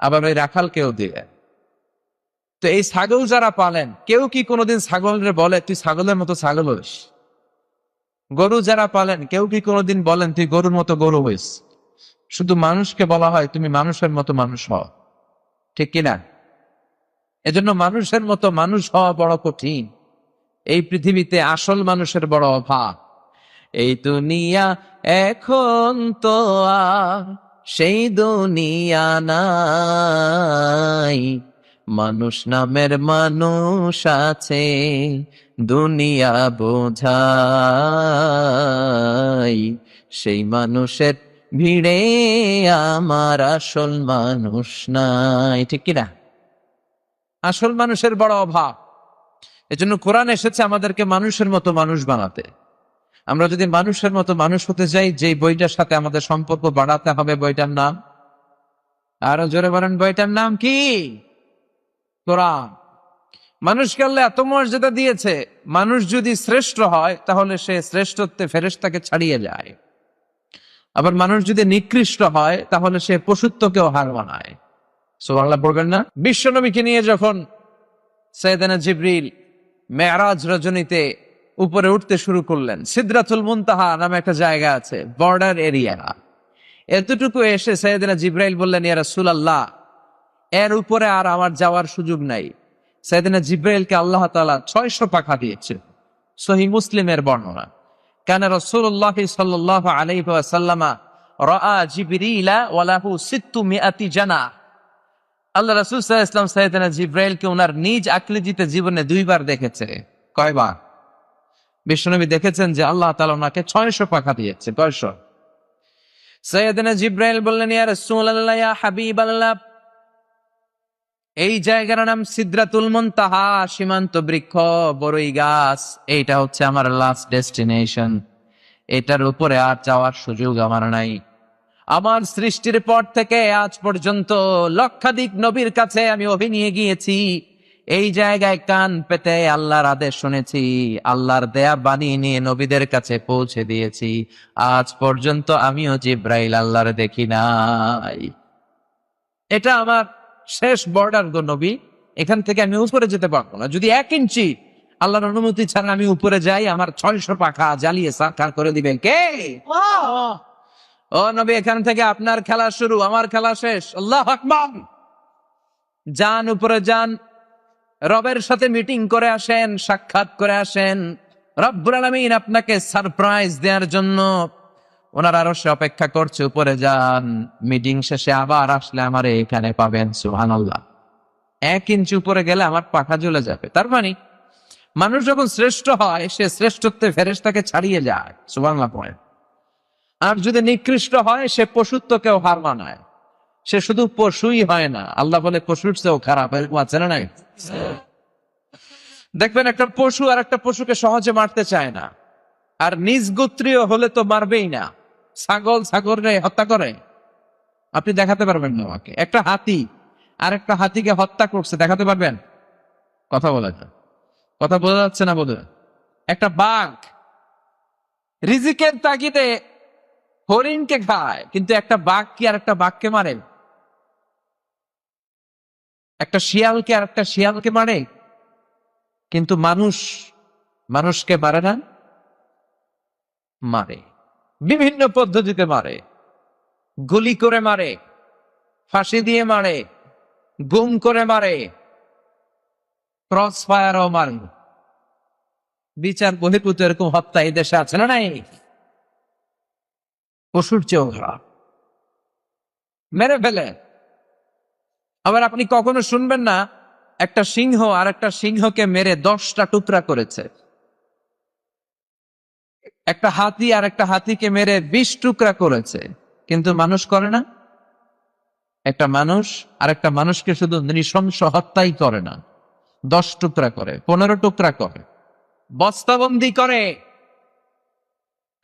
আবার ওই রাখালকেও দিলেন। তো এই ছাগল যারা পালেন, কেউ কি কোনোদিন ছাগলের বলে তুই ছাগলের মতো ছাগল হইস? গরু যারা পালেন, কেউ কি কোনোদিন বলেন তুই গরুর মতো গরু হইস? শুধু মানুষকে বলা হয় তুমি মানুষের মতো মানুষ হও, ঠিক কিনা? এজন্য মানুষের মতো মানুষ হওয়া বড় কঠিন। এই পৃথিবীতে আসল মানুষের বড় অভাব। এই দুনিয়া এখন তো আর সেই দুনিয়া নাই, মানুষ নামের মানুষ আছে, দুনিয়া বোঝাই, সেই মানুষের ভিড়ে আমার আসল মানুষ নাই, ঠিক কিনা? আসল মানুষের বড় অভাব। এজন্য কোরআন এসেছে আমাদেরকে মানুষের মতো মানুষ বানাতে। আমরা যদি মানুষের মতো মানুষ হতে যাই, যে বইটার সাথে আমাদের সম্পর্ক বাড়াতে হবে, বইটার নাম, আরো জোরে বলেন, বইটার নাম কি? কোরআন। মানুষকে আল্লাহ এত মর্যাদা দিয়েছে, মানুষ যদি শ্রেষ্ঠ হয় তাহলে সে শ্রেষ্ঠত্বে ফেরেশতাকে ছাড়িয়ে যায়, আবার মানুষ যদি নিকৃষ্ট হয় তাহলে সে পশুত্বকেও হার মানায়। সুবহানাল্লাহ পড়বেন না? বিশ্বনবীকে নিয়ে যখন সাইয়েদনা জিবরিল মেরাজ রজনীতে উপরে উঠতে শুরু করলেন, সিদরাতুল মুনতাহা নামে একটা জায়গা আছে, বর্ডার এরিয়া, এতটুকু এসে সাইয়েদনা জিবরাইল বললেন, ইয়া রাসূলুল্লাহ, এর উপরে আর আমার যাওয়ার সুযোগ নাই। সাইয়েদনা জিবরাইলকে আল্লাহ তাআলা 600 পাখা দিয়েছে, সহিহ মুসলিমের বর্ণনা। কানা রাসূলুল্লাহ সাল্লাল্লাহু আলাইহি ওয়াসাল্লাম রাআ জিবরিলা ওয়া লাহু 600 জানাহ। আল্লাহ রাসূল সাল্লাল্লাহু আলাইহি ওয়াসাল্লাম সাইয়েদনা জিবরাইলকে ওনার নিজ আকৃতিতে জীবনে 2 বার দেখেছে। কয়বার? বিশ্বনবী দেখেছেন যে আল্লাহ তাআলা ওনাকে 600 পাখা দিয়েছে। 600। সাইয়েদনা জিবরাইল বললেন, ইয়া রাসূলুল্লাহ, ইয়া হাবিবাল্লাহ, এই জায়গার নাম সিদরাতুল মুনতাহা, সীমান্ত বৃক্ষ, বড়ই গাছ, এইটা হচ্ছে আমার লাস্ট ডেস্টিনেশন। এটার উপরে আর যাওয়ার সুযোগ আমার নাই। আমার সৃষ্টির পর থেকে আজ পর্যন্ত লক্ষাধিক নবীর কাছে আমি ওহী নিয়ে গিয়েছি, এই জায়গায় কান পেতে আল্লাহর আদেশ শুনেছি, আল্লাহর দেয়া বাণী নিয়ে নবীদের কাছে পৌঁছে দিয়েছি। আজ পর্যন্ত আমিও জিবরাইল আল্লাহর দেখি নাই। এটা আমার শেষ বর্ডার গো নবী, এখান থেকে আমি উপরে যেতে পারবো না। যদি 1 ইঞ্চি আল্লাহর অনুমতি ছাড়া আমি উপরে যাই, আমার 600 পাখা জ্বালিয়ে সাকার করে দিবেন কে? ও নবী, এখান থেকে আপনার খেলা শুরু, আমার খেলা শেষ। আল্লাহু আকবার। যান, উপরে যান, রবের সাথে মিটিং করে আসেন, সাক্ষাৎ করে আসেন। রব্বুল আলামিন আপনাকে সারপ্রাইজ দেওয়ার জন্য ওনার আরশে অপেক্ষা করছে। উপরে যান, মিটিং শেষে আবার আসলে আমারে এখানে পাবেন। সুবহানাল্লাহ। 1 ইঞ্চি উপরে গেলে আমার পাখা জ্বলে যাবে। তার মানে মানুষ যখন শ্রেষ্ঠ হয়, সে শ্রেষ্ঠত্বে ফেরেশতাকে ছাড়িয়ে যায়। সুবহানাল্লাহ পড়ে। আর যদি নিকৃষ্ট হয়, সে পশুত্বকেও হার মানায়। সে শুধু পশুই হয় না, আল্লাহ বলে পশুর চেয়েও খারাপ, এরকম আছে না নাই? দেখবেন একটা পশু আর একটা পশুকে সহজে মারতে চায় না, আর নিজ গোত্রীয় হলে তো মারবেই না। ছাগল হত্যা করে, আপনি দেখাতে পারবেন না আমাকে একটা হাতি আর একটা হাতিকে হত্যা করছে, দেখাতে পারবেন? কথা বলা যায়, কথা বোঝা যাচ্ছে না বোধহয়। একটা বাঘ রিজিকের তাগিদে হরিণকে খায়, কিন্তু একটা বাঘ কি আর একটা বাঘকে মারে? একটা শিয়ালকে আর একটা শিয়ালকে মারে? কিন্তু মানুষকে মারে না, মারে বিভিন্ন পদ্ধতিতে মারে। গুলি করে মারে, ফাঁসি দিয়ে মারে, গুম করে মারে, ক্রস ফায়ারও মারে। বিচার বহির্ভূত এরকম হত্যা এই দেশে আছে না নাই? পশুর চেয়েও খারাপ, মেরে ফেলে। আবার আপনি কখনো শুনবেন না একটা সিংহ আর একটা সিংহকে মেরে 10টা টুকরা করেছে, একটা হাতি আর একটা হাতিকে মেরে 20 টুকরা করেছে, কিন্তু মানুষ করে না। একটা মানুষ আর একটা মানুষকে শুধু নৃশংস হত্যাই করে না, 10 টুকরা করে, 15 টুকরা করে, বস্তাবন্দি করে,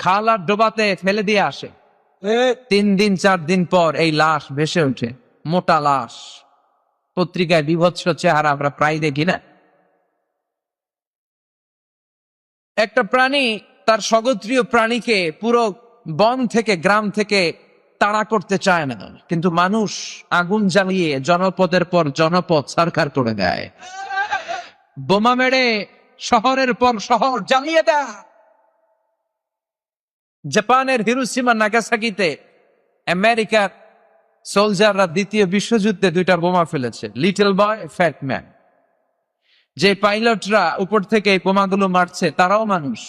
খাল আর ডোবাতে ফেলে দিয়ে আসে। 3 দিন 4 দিন পর এই লাশ ভেসে ওঠে, মোটা লাশ, পত্রিকায় বিভৎস চেহারা আমরা প্রায় দেখি না? একটা প্রাণী তার স্বগোত্রীয় প্রাণীকে পুরো বন থেকে গ্রাম থেকে তাড়া করতে চায় না, কিন্তু মানুষ আগুন জ্বালিয়ে জনপদের পর জনপদ সরকার করে দেয়, বোমা মেরে শহরের পর শহর জ্বালিয়ে দেয়। জাপানের হিরোশিমা নাগাসাকিতে আমেরিকার সোলজাররা 2য় বিশ্বযুদ্ধে 2টা বোমা ফেলেছে, লিটল বয়, ফ্যাট ম্যান। যে পাইলটরা উপর থেকে এই বোমাগুলো মারছে তারাও মানুষ,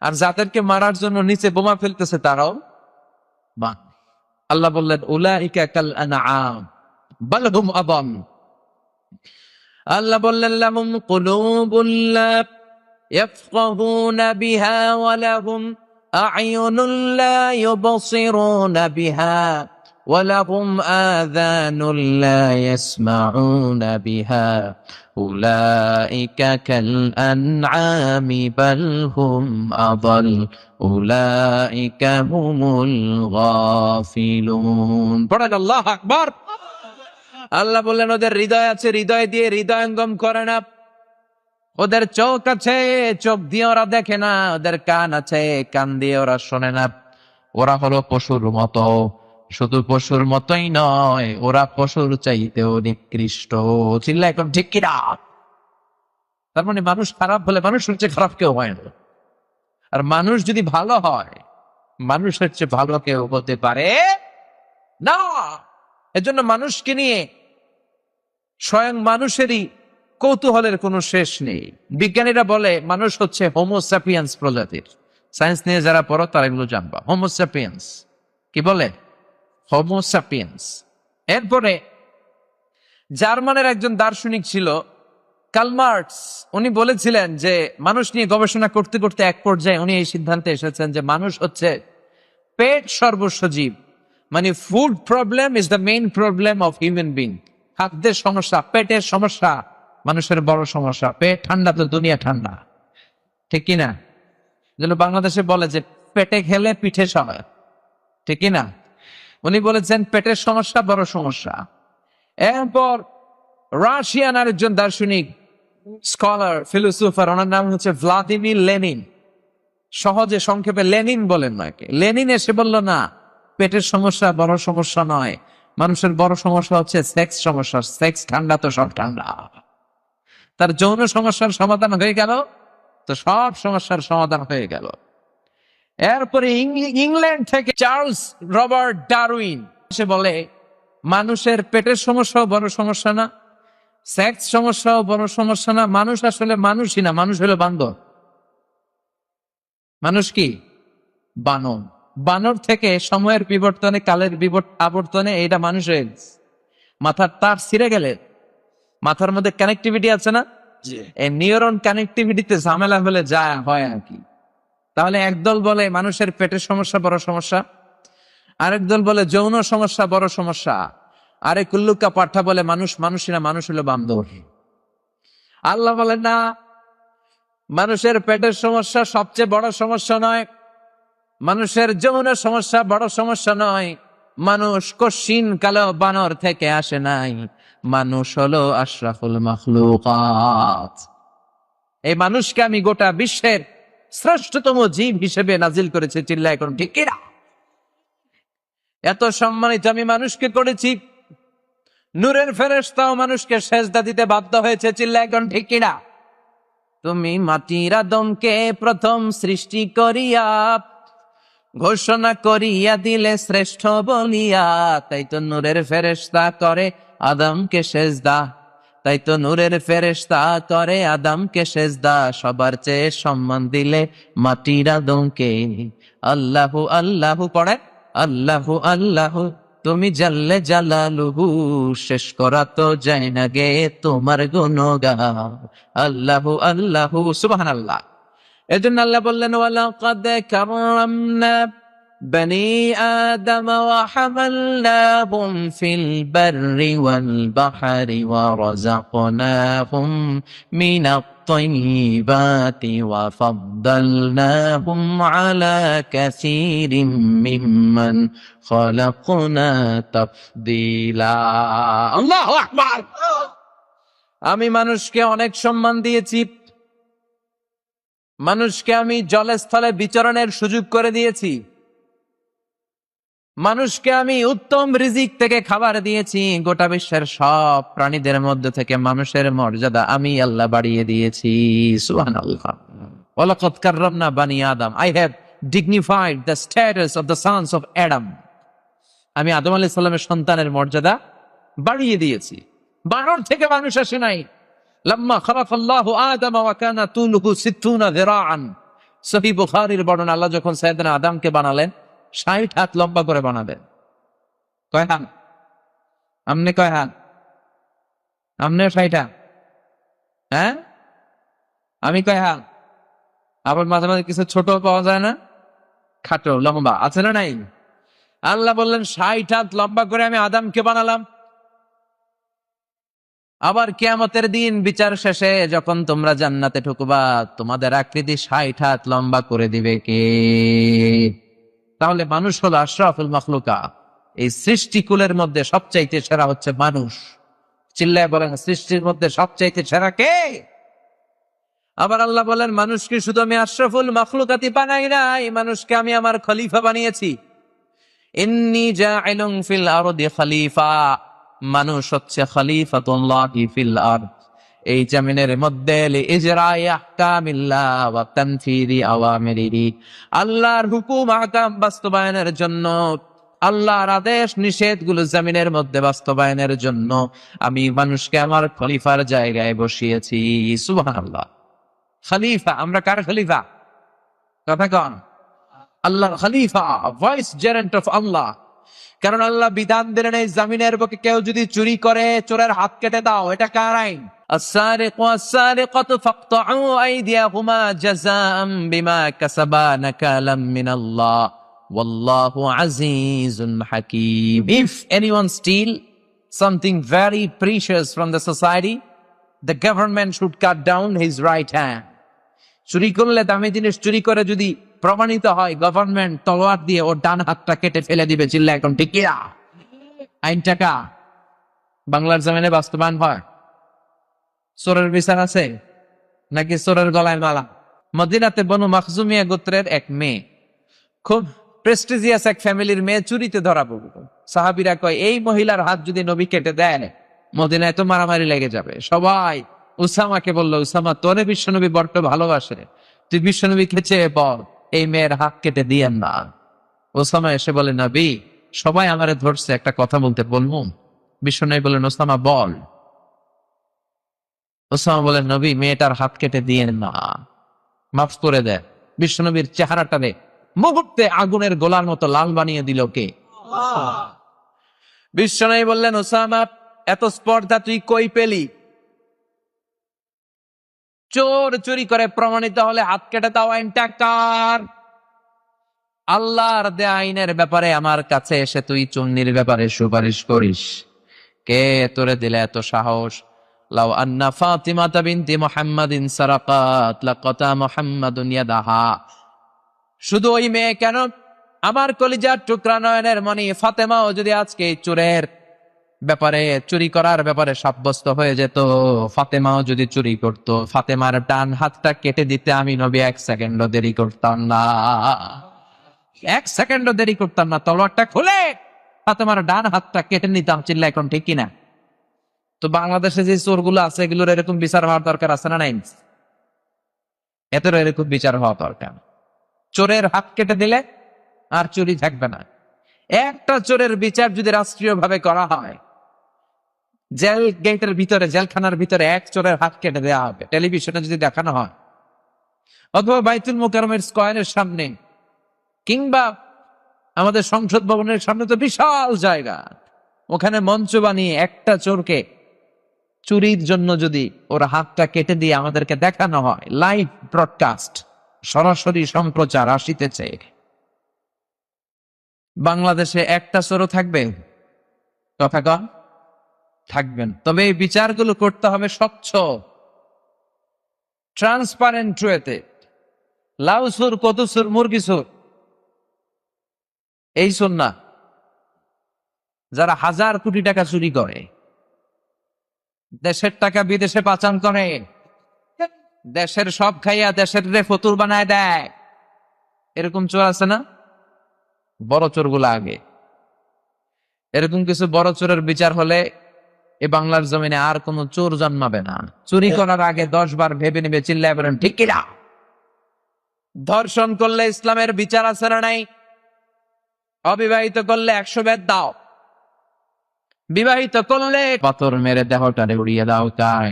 আর যাদেরকে মারার জন্য নিচে বোমা ফেলতেছে তারাও মানুষ। আল্লাহ বললেন উলাইকা কাল আনআম বাল হুম আদাল। আল্লাহ বললেন লাহুম কুলুবুল লা ইয়াফকাহুনা বিহা ওয়া লাহুম আ'য়ুনুল লা ইউবসিরুনা বিহা ওয়া লাহুম আযানুল লা ইয়াসমাউনা বিহা উলাইকা কাল আনআমি বাল হুম আদাল উলাইকা হুমুল গাফিলুন। পড়েন আল্লাহু আকবার। আল্লাহ বললেন ওদের হৃদয় আছে, হৃদয় দিয়ে হৃদয়ঙ্গম করে না, ওদের চোখ আছে, চোখ দিয়ে ওরা দেখে না, ওদের কান আছে, কান দিয়ে ওরা শোনে না। ওরা হলো পশুর মতো, শুধু পশুর মতোই নয়, ওরা পশুর চাইতেও নিকৃষ্ট। চিল্লা এখন ঠিক কিনা? তার মানে মানুষ খারাপ হলে মানুষের চেয়ে খারাপ কেউ হয় না, আর মানুষ যদি ভালো হয় মানুষের চেয়ে ভালো কেউ হতে পারে না। এজন্য মানুষকে নিয়ে স্বয়ং মানুষেরই কৌতূহলের কোনো শেষ নেই। বিজ্ঞানীরা বলে মানুষ হচ্ছে হোমোস্যাপিয়েন্স প্রজাতির। সায়েন্স নিয়ে যারা পড়ো তারা এগুলো জানবা। হোমোস্যাপিয়েন্স কি বলে? হোমোস্যাপিয়েন্স। এরপরে জার্মানের একজন দার্শনিক ছিল কার্ল মার্কস, উনি বলেছিলেন যে মানুষ নিয়ে গবেষণা করতে করতে এক পর্যায়ে উনি এই সিদ্ধান্তে এসেছেন যে মানুষ হচ্ছে পেট সর্বস্ব জীব, মানে food problem is the main problem of human being. খাদ্যের সমস্যা, পেটের সমস্যা মানুষের বড় সমস্যা। পেট ঠান্ডা তো দুনিয়া ঠান্ডা, ঠিক কিনা? যেন বাংলাদেশে বলে যে পেটে খেলে পিঠে সয়, ঠিক কিনা? উনি বলেছেন পেটের সমস্যা বড় সমস্যা। এরপর রাশিয়ান আরেকজন দার্শনিক, স্কলার, ফিলোসোফার, ওনার নাম হচ্ছে ভ্লাদিমির লেনিন। সহজে সংক্ষেপে লেনিন বলেন নাকি। লেনিন এসে বলল না, পেটের সমস্যা বড় সমস্যা নয়, মানুষের বড় সমস্যা হচ্ছে সেক্স সমস্যা। সেক্স ঠান্ডা তো সব ঠান্ডা। তার যৌন সমস্যার সমাধান হয়ে গেল, তো সব সমস্যার সমাধান হয়ে গেল। এরপরে ইংল্যান্ড থেকে চার্লস রবার্ট ডারউইন সে বলে মানুষের পেটের সমস্যাও বড় সমস্যা না, সেক্স সমস্যাও বড় সমস্যা না, মানুষ আসলে মানুষই না, মানুষ হলো বান্দর। মানুষ কি? বানর। বানর থেকে সময়ের বিবর্তনে, কালের আবর্তনে এটা মানুষ হয়ে গেছে। মাথার তার ছিঁড়ে গেলে মাথার মধ্যে কানেক্টিভিটি আছে না, এই নিউরন কানেক্টিভিটিতে ঝামেলা হলে যায় হয় আর কি। তাহলে একদল বলে মানুষের পেটের সমস্যা বড় সমস্যা, আরেক দল বলে যৌন সমস্যা বড় সমস্যা, আরেক উল্লুকা পাঠা বলে মানুষ মানুষই না, মানুষ হলো বান্দর। আল্লাহ বলেন না, মানুষের পেটের সমস্যা সবচেয়ে বড় সমস্যা নয়, মানুষের যৌনের সমস্যা বড় সমস্যা নয়। মানুষ কশিন কালো বানর থেকে আসে নাই, মানুষ হলো আশরাফুল মাখলুকাত। এই মানুষকে আমি গোটা বিশ্বের শ্রেষ্ঠতম জীব হিসেবে নাজিল করেছে, চিল্লায় এখন ঠিক কিনা? এত সম্মানিত আমি মানুষকে করেছি, নূরের ফেরেশতাও মানুষকে সেজদা দিতে বাধ্য হয়েছে, চিল্লায় এখন ঠিক কিনা? তুমি মাটির আদমকে প্রথম সৃষ্টি করিয়া ঘোষণা করিয়া দিলে শ্রেষ্ঠ বলিয়া, তাই তো নূরের ফেরেশতা করে আদমকে সেজদা, তাই তো নূরের ফেরেশতা করে আদমকে সেজদা, সবার চেয়ে সম্মান দিলে মাটির আদমকে। আল্লাহু আল্লাহু পড়ে, আল্লাহু আল্লাহু, তুমি জাল্লে জালালুহু, শেষ করা তো যায় না গে তোমার গুণগান। আল্লাহু আল্লাহু, সুবহানাল্লাহ। এজন্য আল্লাহ বললেন ওয়ালাকাদ কাররামনা বনি আদম ওয়া হামালনাহুম ফিল বাররি ওয়াল বাহরি ওয়া রাযাকনাহুম মিনাত তাইয়্যিবাতি ওয়া ফাদ্দালনাহুম আলা কাসীরিম মিম্মান খালাকনা তাফদীলা। আল্লাহু আকবার। আমি মানুষকে অনেক সম্মান দিয়েছি, মানুষকে আমি জলস্থলে বিচরণের সুযোগ করে দিয়েছি, মানুষকে আমি উত্তম রিজিক থেকে খাবার দিয়েছি, গোটা বিশ্বের সব প্রাণীদের মধ্যে থেকে মানুষের মর্যাদা আমি আল্লাহ বাড়িয়ে দিয়েছি। সুবহানাল্লাহ। ওয়ালাকাদ কাররামনা বানি আদম, I have dignified the status of the sons of Adam. আমি আদম আলাইহিস সালামের সন্তানের মর্যাদা বাড়িয়ে দিয়েছি। বানর থেকে মানুষ আসে নাই। লাম্মা খালাকাল্লাহু আদম ওয়া কানা তুলুহু 60 যিরাআন, সহিহ বুখারীর বর্ণনা, আল্লাহ যখন সাইয়েদনা আদমকে বানালেন 60 হাত লম্বা করে বানাবেন। কয় হাত? আমনে কয় হাত? আমনে 60 হাত? হ্যাঁ, আমি কয় হাত? আবার মাঝে মাঝে কিছু ছোট পাওয়া যায় না, খাটো লম্বা আছে না নাই? আল্লাহ বললেন 60 হাত লম্বা করে আমি আদমকে বানালাম। আবার কিয়ামতের দিন বিচার শেষে যখন তোমরা জান্নাতে ঢুকবা, তোমাদের আকৃতি 60 হাত লম্বা করে দিবে কে? তাহলে মানুষ হলো আশরাফুল মাখলুকাত। এই সৃষ্টিকুলের মধ্যে সবচাইতে সেরা হচ্ছে মানুষ। চিল্লায় বলেন, সৃষ্টির মধ্যে সবচাইতে সেরা কে? আবার আল্লাহ বলেন, মানুষকে শুধু আমি আশরাফুল মাখলুকাতি বানাই নাই, মানুষকে আমি আমার খলিফা বানিয়েছি। ইন্নী জাইলুন ফিল আরদি খলিফা, মানুষ হচ্ছে খলিফাতুল্লাহি ফিল আরদ, এই জমিনের মধ্যে লিইজরাই আহকামিল্লাহ ওয়া তানফিরি আওয়ামিরিহি, আল্লাহর হুকুম আহকাম বাস্তবায়নের জন্য, আল্লাহর আদেশ নিষেধগুলো জমিনের মধ্যে বাস্তবায়নের জন্য আমি মানুষকে আমার খলিফার জায়গায় বসিয়েছি। সুবহানাল্লাহ। খলিফা, আমরা কার খলিফা? কথা কন। আল্লাহর খলিফা, ভাইস জেরেন্ট অফ আল্লাহ। কারণ আল্লাহ বিধান দিলেন, এই জমিনের বুকে কেউ যদি চুরি করে, চোরের হাত কেটে দাও। এটা কার আইন? আস-সারিকু ওয়াস-সারিকাতু ফাকতাউ আইদিয়াহুমা জাযাআম বিমা কাসাবা নাকালাম মিনাল্লাহ ওয়াল্লাহু আজিজুন হাকীম। If anyone steal something very precious from the society, the government should cut down his right hand. চুরি করলে, দামি জিনিস চুরি করে যদি প্রমাণিত হয়, গভর্নমেন্ট তলোয়ার দিয়ে ওর ডান হাতটা কেটে ফেলে দিবে। চিল্লা এখন ঠিক কিনা? আইনটাকা বাংলার জমিনে বাস্তবায়ন হয়? চোরের বিচার আছে নাকি চোরের গলায় মালা? মদিনাতে বনু মাখজুমিয়া গোত্রের এক মেয়ে, খুব প্রেস্টিজিয়াস এক ফ্যামিলির মেয়ে, চুরিতে ধরা পড়ল। সাহাবীরা কয়, এই মহিলার হাত যদি নবী কেটে দেয়, মদিনায় তো মারামারি লেগে যাবে। সবাই উসামাকে বলল, উসামা, তোরে বিশ্বনবী বড্ড ভালোবাসে, তুই বিশ্বনবীকে চেয়ে বল এই মেয়ের হাত কেটে দিয়েন না। ওসামা এসে বলে, নবী, সবাই আমারে ধরছে, একটা কথা বলতে বলবো? বিশ্বনবী বলেন, ওসামা বল। ওসামা বলেন, নবী, মেয়েটার হাত কেটে দিয়েন না, মাফ করে দেয়। বিশ্বনবীর চেহারাটারে মুহূর্তে আগুনের গোলার মতো লাল বানিয়ে দিল কে? বিশ্বনবী বললেন, ওসামা, এত স্পর্ধা তুই কই পেলি? চোর চুরি করে প্রমাণিত হলে হাত কেটে দাও, আইনটা কার? আল্লাহর দেয়া আইনের ব্যাপারে আমার কাছে এসে তুই চুন্নির ব্যাপারে সুপারিশ করিস? কে তোরে দিলে এত সাহস? লাউ আন্না ফাতিমাতা বিনতি মুহাম্মাদিন সারাকাত লাকাতা মুহাম্মাদুন ইয়াদাহা। শুধু ওই মেয়ে কেন, আমার কলিজার টুকরা নয়নের মণি ফাতেমাও যদি আজকে চোরের ব্যাপারে, চুরি করার ব্যাপারে সাব্যস্ত হয়ে যেত, ফাতেমাও যদি চুরি করত, ফাতেমার ডান হাতটা কেটে দিতে আমি নবী 1 সেকেন্ডও দেরি করতাম না। 1 সেকেন্ডও দেরি করতাম না, তলোয়ারটা খুলে ফাতেমার ডান হাতটা কেটে নিতাম। চিল্লা এখন ঠিক কিনা? তো বাংলাদেশে যে চোরগুলো আছে এগুলোর এরকম বিচার হওয়ার দরকার আছে না নাই? এতেরও এরকম বিচার হওয়া দরকার। চোরের হাত কেটে দিলে আর চুরি থাকবে না। একটা চোরের বিচার যদি রাষ্ট্রীয় ভাবে করা হয়, জেল গেটের ভিতরে, জেলখানার ভিতরে এক চোরের হাত কেটে দেওয়া হবে, টেলিভিশনে যদি দেখানো হয়, অথবা বাইতুল মুকাররমের স্কয়ারের সামনে, কিংবা আমাদের সংসদ ভবনের সামনে তো বিশাল জায়গা, ওখানে মঞ্চ বানিয়ে একটা চোরকে চুরির জন্য যদি ওর হাতটা কেটে দিয়ে আমাদেরকে দেখানো হয়, লাইভ ব্রডকাস্ট, সরাসরি সম্প্রচার আসিতেছে, বাংলাদেশে একটা চোরও থাকবে? কথা কন, থাকবেন। তবে এই বিচারগুলো করতে হবে স্বচ্ছ, ট্রান্সপারেন্ট ওয়েতে। লাউ সুর, কত সুর, মুরগি সুর, এই সুর না। যারা 1000 কোটি টাকা চুরি করে, দেশের টাকা বিদেশে পাচার করে, দেশের সব খাইয়া দেশের ফতুর বানায় দেয়, এরকম চোর আছে না? বড় চোরগুলো আগে। এরকম কিছু বড় চোরের বিচার হলে এ বাংলার জমিনে আর কোন চোর জন্মাবে না। চুরি করার আগে 10 বার ভেবে নেবে। চিল্লায় বলেন ঠিক কিনা? ধর্ষণ করলে ইসলামের বিচার আছে না নাই? অবিবাহিত করলে 100 বেত দাও, বিবাহিত করলে পাথর মেরে দেহটারে উড়িয়ে দাও। তাই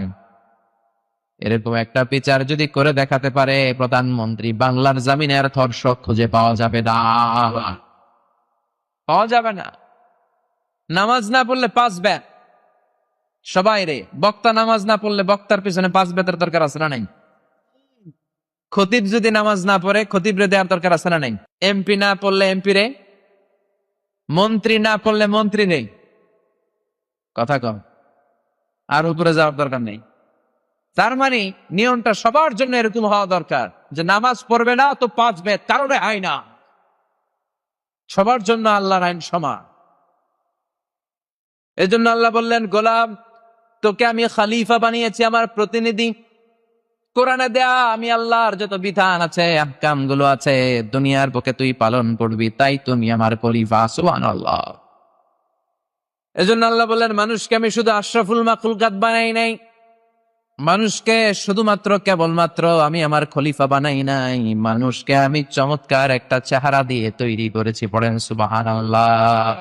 এরকম একটা বিচার যদি করে দেখাতে পারে প্রধানমন্ত্রী, বাংলার জমিনের ধর্ষক খুঁজে পাওয়া যাবে না, পাওয়া যাবে না। নামাজ না পড়লে 5 বেত, সবাই রে। বক্তা নামাজ না পড়লে বক্তার পিছনে 5 বেতের দরকার আছে না নাই? খতিব যদি নামাজ না পড়ে খতিব রে দেওয়ার দরকার আছে না নাই? এমপি না পড়লে এমপি রে, মন্ত্রী না পড়লে মন্ত্রী রে। কথা কম, আর উপরে যাওয়ার দরকার নেই। তার মানে নিয়মটা সবার জন্য এরকম হওয়া দরকার যে নামাজ পড়বে না তো 5 বেত, কারণে হয় না। সবার জন্য আল্লাহর আইন সমান। এই জন্য আল্লাহ বললেন, গোলাম তোকে আমি খলিফা বানিয়েছি, আমার প্রতিনিধি। কোরআনে দেয়া আমি আল্লাহর যত বিধান আছে, আহকাম গুলো আছে, দুনিয়ার বুকে তুই পালন করবি, তাই তুমি আমার খলিফা। সুবহানাল্লাহ। এজন্য আল্লাহ বললেন, মানুষকে আমি শুধু আশরাফুল মাখলুকাত বানাই নাই, মানুষকে শুধুমাত্র কেবলমাত্র আমি আমার খলিফা বানাই নাই, মানুষকে আমি চমৎকার একটা চেহারা দিয়ে তৈরি করেছি। পড়েন সুবহানাল্লাহ।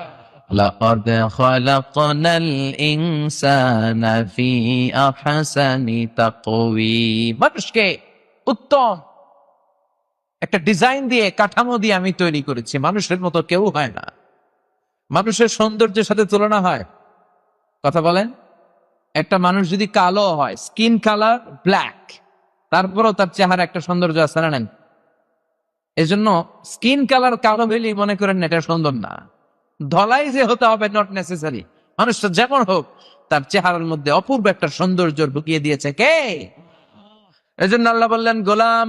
লাকাদ খালাকনাল ইনসানা ফি আহসানি তাকওয়িম। মানুষকে উত্তম একটা ডিজাইন দিয়ে, কাঠামো দিয়ে আমি তৈরি করেছি। মানুষের মতো কেউ হয় না, মানুষের সৌন্দর্যের সাথে তুলনা হয়? কথা বলেন। একটা মানুষ যদি কালো হয়, স্কিন কালার ব্ল্যাক, তারপরও তার চেহারা একটা সৌন্দর্য আছে না? এজন্য স্কিন কালার কালো হইলেই মনে করেন না এটা সুন্দর না। ধলাই যে হতে হবে নট নেসেসারি। মানুষটা যেমন হোক তার চেহারার মধ্যে অপূর্ব একটা সৌন্দর্য ঢুকিয়ে দিয়েছে কে? এজন্য আল্লাহ বললেন, গোলাম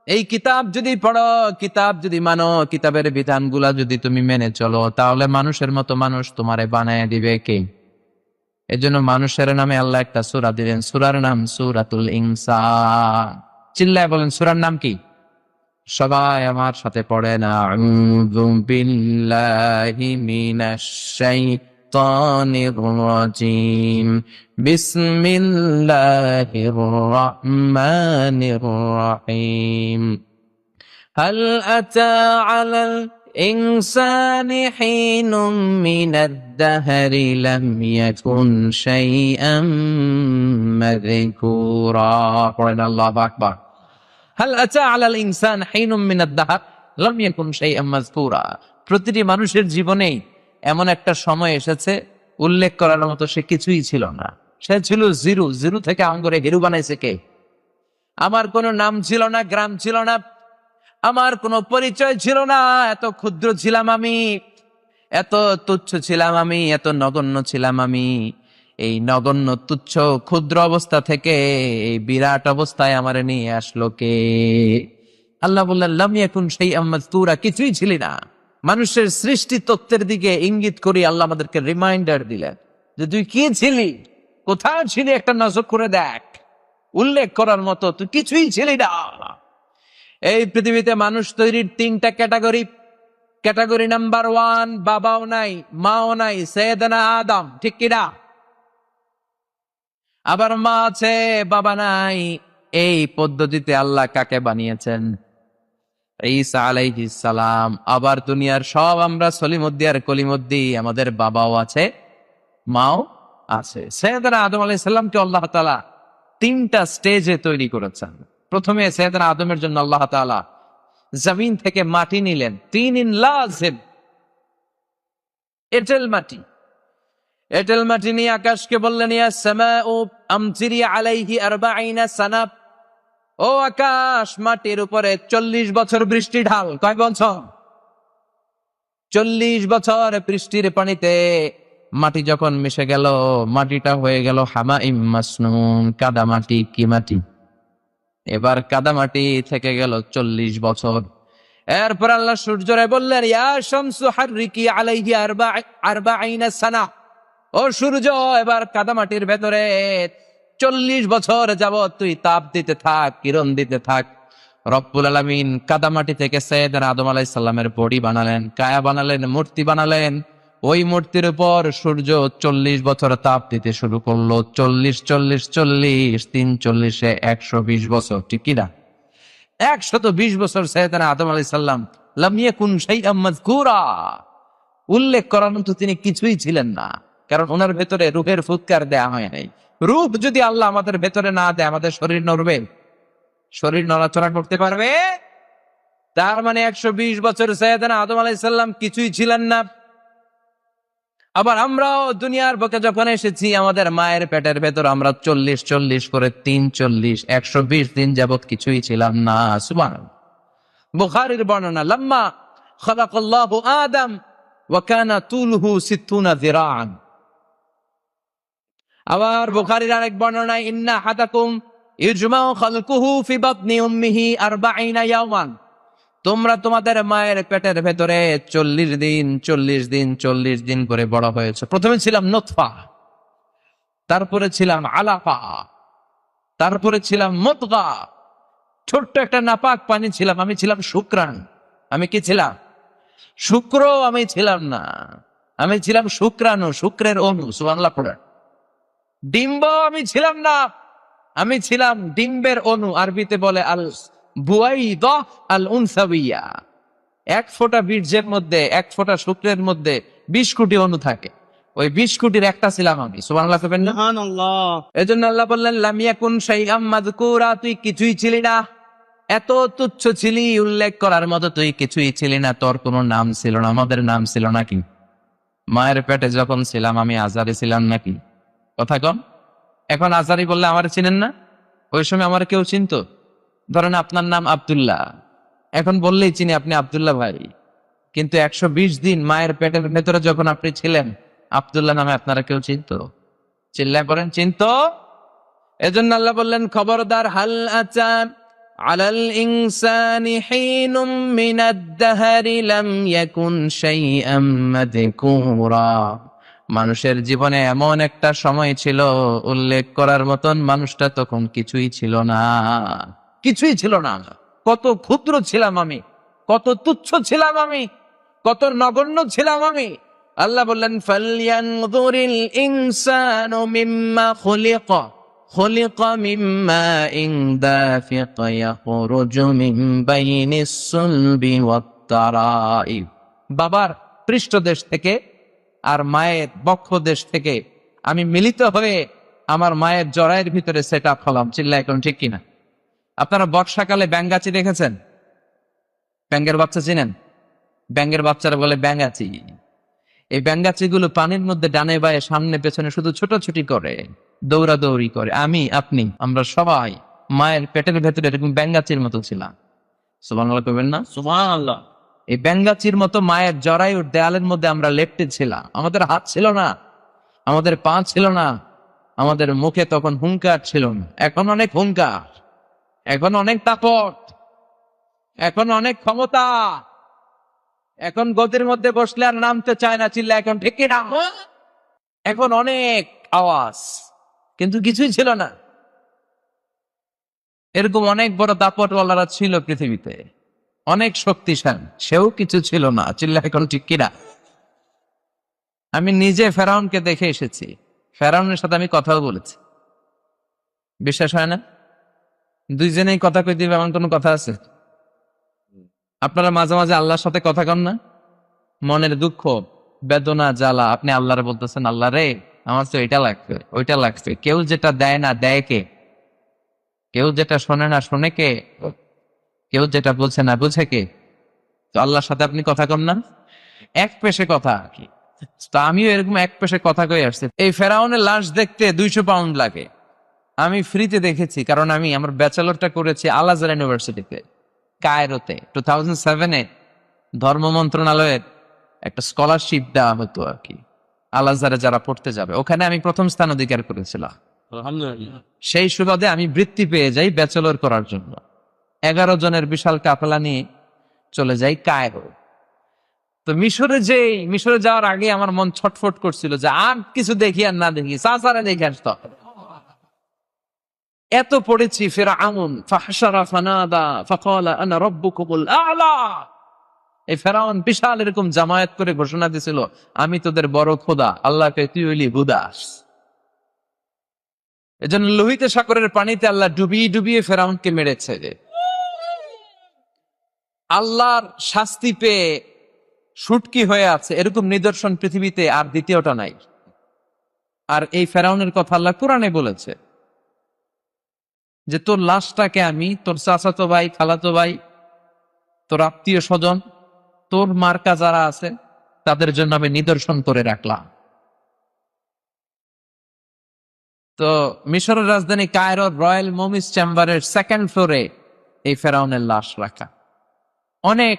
এই কিতাব যদি পড়ো, কিতাব যদি মানো, কিতাবের বিধানগুলা যদি তুমি মেনে চলো, তাহলে মানুষের মতো মানুষ তোমারে বানায় দিবে কে? এজন্য মানুষের নামে আল্লাহ একটা সূরা দিলেন, সূরার নাম সূরাতুল ইনসান। চিল্লায় বলেন সূরার নাম কি? সবাই আমার সাথে পড়েন, আউযু বিল্লাহি মিনাশ শাইতানির রাজিম, বিসমিল্লাহির রহমানির রহিম। হাল আতা আলাল الإنسان حين من الدهر لم يكن شيئا مذكورا. الله أكبر. هل أتى على الإنسان حين من الدهر لم يكن شيئا مذكورا. প্রতিটি মানুষের জীবনেই এমন একটা সময় এসেছে উল্লেখ করার মতো সে কিছুই ছিল না। সে ছিল জিরো। জিরো থেকে আঙ্গুরে হিরো বানাইছে কে? আমার কোনো নাম ছিল না, গ্রাম ছিল না, আমার কোনো পরিচয় ছিল না, এত ক্ষুদ্র ছিলাম আমি, এত তুচ্ছ ছিলাম আমি, এত নগণ্য ছিলাম আমি। এই নগণ্য তুচ্ছ ক্ষুদ্র অবস্থা থেকে এই বিরাট অবস্থায় আমারে নিয়ে আসলো কে? আল্লাহ বললেন লাম ইয়াকুন শাইআম মাযকুরা, কিছুই ছিলি না। মানুষের সৃষ্টি তত্ত্বের দিকে ইঙ্গিত করি আল্লাহ আমাদেরকে রিমাইন্ডার দিলেন যে তুই কি ছিলি, কোথায় ছিলি, একটা নজর করে দেখ। উল্লেখ করার মতো তুই কিছুই ছিলি না। এই পৃথিবীতে মানুষ তৈরির তিনটা ক্যাটাগরি। ক্যাটাগরি নাম্বার 1, বাবাও নাই মাও নাই, সৈয়দনা আদম, ঠিক কিনা? আবার মা আছে বাবা নাই। এই পদ্ধতিতে আল্লাহ কাকে বানিয়েছেন? ঈসা আলাইহিস সালাম। আবার দুনিয়ার সব আমরা সলিমুদ্দি আর কলিমুদ্দি, আমাদের বাবাও আছে মাও আছে। সৈয়দনা আদম আলাইহিস সালামকে আল্লাহ তাআলা তিনটা স্টেজে তৈরি করেছেন। প্রথমে সৈয়দনা আদমের জন্য আল্লাহ তাআলা জমিন থেকে মাটি নিলেন, তিন লাজিম, এঁটেল মাটি। এঁটেল মাটি নিয়ে আকাশকে বললেন ইয়া সামাউ আমতিরি আলাইহি 40 সানা, ও আকাশ মাটির উপরে 40 বছর বৃষ্টি ঢাল। কয় বছর? 40 বছর বৃষ্টির পানিতে মাটি যখন মিশে গেল, মাটিটা হয়ে গেল হামাইম মাসনুন, কাদা মাটি। কি মাটি? এবার কাদা মাটি থেকে গেল 40 বছর। এরপর আল্লাহ সূর্যরে বললেন ইয়া শামসু হাররিকি আলাইহি 40 সানা, ও সূর্য এবার কাদা মাটির ভেতরে 40 বছর যাবত তুই তাপ দিতে থাক, কিরণ দিতে থাক। রব্বুল আলামিন কাদা মাটি থেকে সৈয়দনা আদম আলাইহিস সালামের বডি বানালেন, কায়া বানালেন, মূর্তি বানালেন। ওই মূর্তির উপর সূর্য 40 বছর তাপ দিতে শুরু করলো। 40 40 40 3 40 120 বছর, ঠিক কিনা? 120 বছর সৈয়দনা আদম আলাইহিস সালাম লাম ইয়াকুন শাইআম মাযকুরা, উল্লেখ করার মতো তিনি কিছুই ছিলেন না, কারণ ওনার ভেতরে রূহের ফুৎকার দেয়া হয় নাই। রূহ যদি আল্লাহ আমাদের ভেতরে না দেয়, আমাদের শরীর নড়বে? শরীর নড়াচড়া করতে পারবে? তার মানে 120 বছর সৈয়দনা আদম আলাইহিস সালাম কিছুই ছিলেন না। আবার আমরাও দুনিয়ার বুকে যখন এসেছি, আমাদের মায়ের পেটের ভেতর আমরা 40 40 করে 3 40 120 দিন যাবত কিছুই ছিলাম না। সুবহানাল্লাহ। বুখারীর বর্ণনা, লাম্মা খালাকাল্লাহু আদম ওয়া কানা তুলহু 60 যিরাআন। আবার বুখারীর আরেক বর্ণনা, ইন্না হাদাকুম ইজমাউ খালকুহু ফি বাতনি উম্মিহি 40 ইয়াওমান, তোমরা তোমাদের মায়ের পেটের ভেতরে 40 দিন 40 দিন 40 দিন করে বড় হয়েছে। প্রথমে ছিলাম নুতফা, তারপরে ছিলাম আলাকা, তারপরে ছিলাম মুদগা, ছোট্ট একটা নাপাক পানি ছিলাম। আমি ছিলাম শুক্রাণু। আমি কি ছিলাম? শুক্র আমি ছিলাম না, আমি ছিলাম শুক্রাণু, শুক্রের অণু। সুবহানাল্লাহ পড়েন। ডিম্ব আমি ছিলাম না, আমি ছিলাম ডিম্বের অণু। আরবিতে বলে আল বুয়াইদা আল উনসাবিয়া। এক ফোঁটা বীর্যের মধ্যে, এক ফোঁটা শুক্রের মধ্যে 20 কোটি অণু থাকে। ওই 20 কোটির একটা ছিলাম আমি। সুবহানাল্লাহ কইবেন না? সুবহানাল্লাহ। এজন্য আল্লাহ বললেন লাম ইয়াকুন শাইআম মাযকুরা, তুই কিছুই ছিলি না, এত তুচ্ছ ছিলি, উল্লেখ করার মতো তুই কিছুই ছিলি না। তোর কোনো নাম ছিল না, আমাদের নাম ছিল নাকি? মায়ের পেটে যখন ছিলাম আমি আজারে ছিলাম নাকি? কথা কম। এখন আজারি বললে আমার চিনেন না? ওই সময় আমার কেউ চিনতো? ধরেন আপনার নাম আব্দুল্লাহ, এখন বললেই চিনি আপনি আব্দুল্লাহ ভাই। কিন্তু 120 দিন মায়ের পেটের ভেতরে যখন আপনি ছিলেন, আব্দুল্লাহ নামে আপনারা কেউ চিনতো? চিল্লায় বলেন চিনতো? এজন্য আল্লাহ বললেন খবরদার, হাল আতা আলাল ইনসানি হিনুম মিনাদ দাহরি লাম ইয়াকুন শাইআম মাযকুরা, মানুষের জীবনে এমন একটা সময় ছিল উল্লেখ করার মতন, মানুষটা তখন কিছুই ছিল না, কিছুই ছিল না। কত ক্ষুদ্র ছিলাম আমি, কত তুচ্ছ ছিলাম আমি, কত নগণ্য ছিলাম আমি। আল্লাহ বললেন ফালয়ানযুরিল ইনসানু মিম্মা খুলিকা, খুলিকা মিম্মা ইন দাফিক ইয়াখরুজু মিন বাইনিস সুলবি ওয়াত তারাইব। বাবার পৃষ্ঠদেশ থেকে আর মায়ের বক্ষ দেশ থেকে আমি মিলিত হয়ে আমার মায়ের জরায়ের ভিতরে সেট আপ হলাম। চিল্লা এখন ঠিক কিনা? আপনারা বর্ষাকালে ব্যাঙ্গাচি দেখেছেন? ব্যাঙ্গের বাচ্চা চিনেন? ব্যাঙ্গের বাচ্চারা বলে ব্যাঙ্গাচি। এই ব্যাঙ্গাচি গুলো পানির মধ্যে ডানে বায়ে সামনে পেছনে শুধু ছোটাছুটি করে, দৌড়াদৌড়ি করে। আমি আপনি আমরা সবাই মায়ের পেটের ভেতরে এরকম ব্যাঙ্গাচির মতো ছিলাম। সুবহানাল্লাহ কইবেন না? সুবহানাল্লাহ। এই ব্যাঙ্গাচির মতো মায়ের জরায়ুর দেয়ালের মধ্যে আমরা লেপ্টে ছিলাম। আমাদের হাত ছিল না, আমাদের পা ছিল না, আমাদের মুখে তখন হুঙ্কার ছিল না। এখন অনেক হুঙ্কার, এখন অনেক দাপট, এখন অনেক ক্ষমতা, এখন গদির মধ্যে বসলে আর নামতে চায় না, চিল্লা এখন ঠিক কি না? এখন অনেক আওয়াজ, কিন্তু কিছুই ছিল না। এরকম অনেক বড় দাপটওয়ালারা ছিল পৃথিবীতে, অনেক শক্তিশালী, সেও কিছু ছিল না, চিল্লা এখন ঠিক কিনা? আমি নিজে ফেরাউনকে দেখে এসেছি, ফেরাউনের সাথে আমি কথাও বলেছি। বিশ্বাস হয় না? দুইজনেই কথা কই দিবে এমন কোন কথা আছে? আপনারা মাঝে মাঝে আল্লাহর সাথে কথা কন না? মনের দুঃখ, বেদনা, জ্বালা, আপনি আল্লাহরে বলতেছেন, আল্লাহ রে আমার তো এটা লাগবে, ওইটা লাগবে। কেউ যেটা দেয় না দেয় কে? কেউ যেটা শোনে না শোনে কে? কেউ যেটা বুঝে না বুঝে কে? তো আল্লাহর সাথে আপনি কথা কন না? এক পেশে কথা আর কি। তো আমিও এরকম এক পেশে কথা কই আসছি। এই ফেরাউনের লাশ দেখতে 200 পাউন্ড লাগে। আমি ফ্রিতে দেখেছি, কারণ আমি আমার ব্যাচেলরটা করেছি আল আজহার ইউনিভার্সিটিতে, কায়রোতে। 2007-এ ধর্ম মন্ত্রণালয়ের একটা স্কলারশিপ দেওয়া হতো আর কি, আল আজহারে যারা পড়তে যাবে। ওখানে আমি প্রথম স্থান অধিকার করেছিলাম। আলহামদুলিল্লাহ। সেই সুবাদে আমি বৃত্তি পেয়ে যাই ব্যাচেলর করার জন্য। 11 জনের বিশাল কাফেলা নিয়ে চলে যাই কায়রো। তো মিশরে যাওয়ার আগে আমার মন ছটফট করছিল যে আর কিছু দেখি আর না দেখি, সাসারে দেখে আসতো। এত পড়েছি ফিরআউন ফাহশারা ফানাদা ফাকালা আনা রাব্বুকুমুল আ'লা। এই ফেরাউন বিশাল এরকম জামায়াত করে ঘোষণা দিছিল, আমি তোদের বড় খোদা, আল্লাহকে তুই হইলি বুদাস। এজন্য লোহিত সাগরের পানিতে আল্লাহ ডুবিয়ে ডুবিয়ে ফেরাউনকে মেরেছে। আল্লাহর শাস্তি পেয়ে শুটকি হয়ে আছে এরকম নিদর্শন পৃথিবীতে আর দ্বিতীয়টা নাই। আর এই ফেরাউনের কথা আল্লাহ কোরআনে বলেছে যে তোর লাশটাকে আমি তোর চাচাতো ভাই, খালাতো ভাই, তোর আত্মীয় স্বজন, তোর মার্কা যারা আছে তাদের জন্য আমি নিদর্শন করে রাখলাম। তো মিশরের রাজধানী কায়রোর রয়্যাল মমিস চেম্বারের 2nd ফ্লোরে এই ফেরাউনের লাশ রাখা। অনেক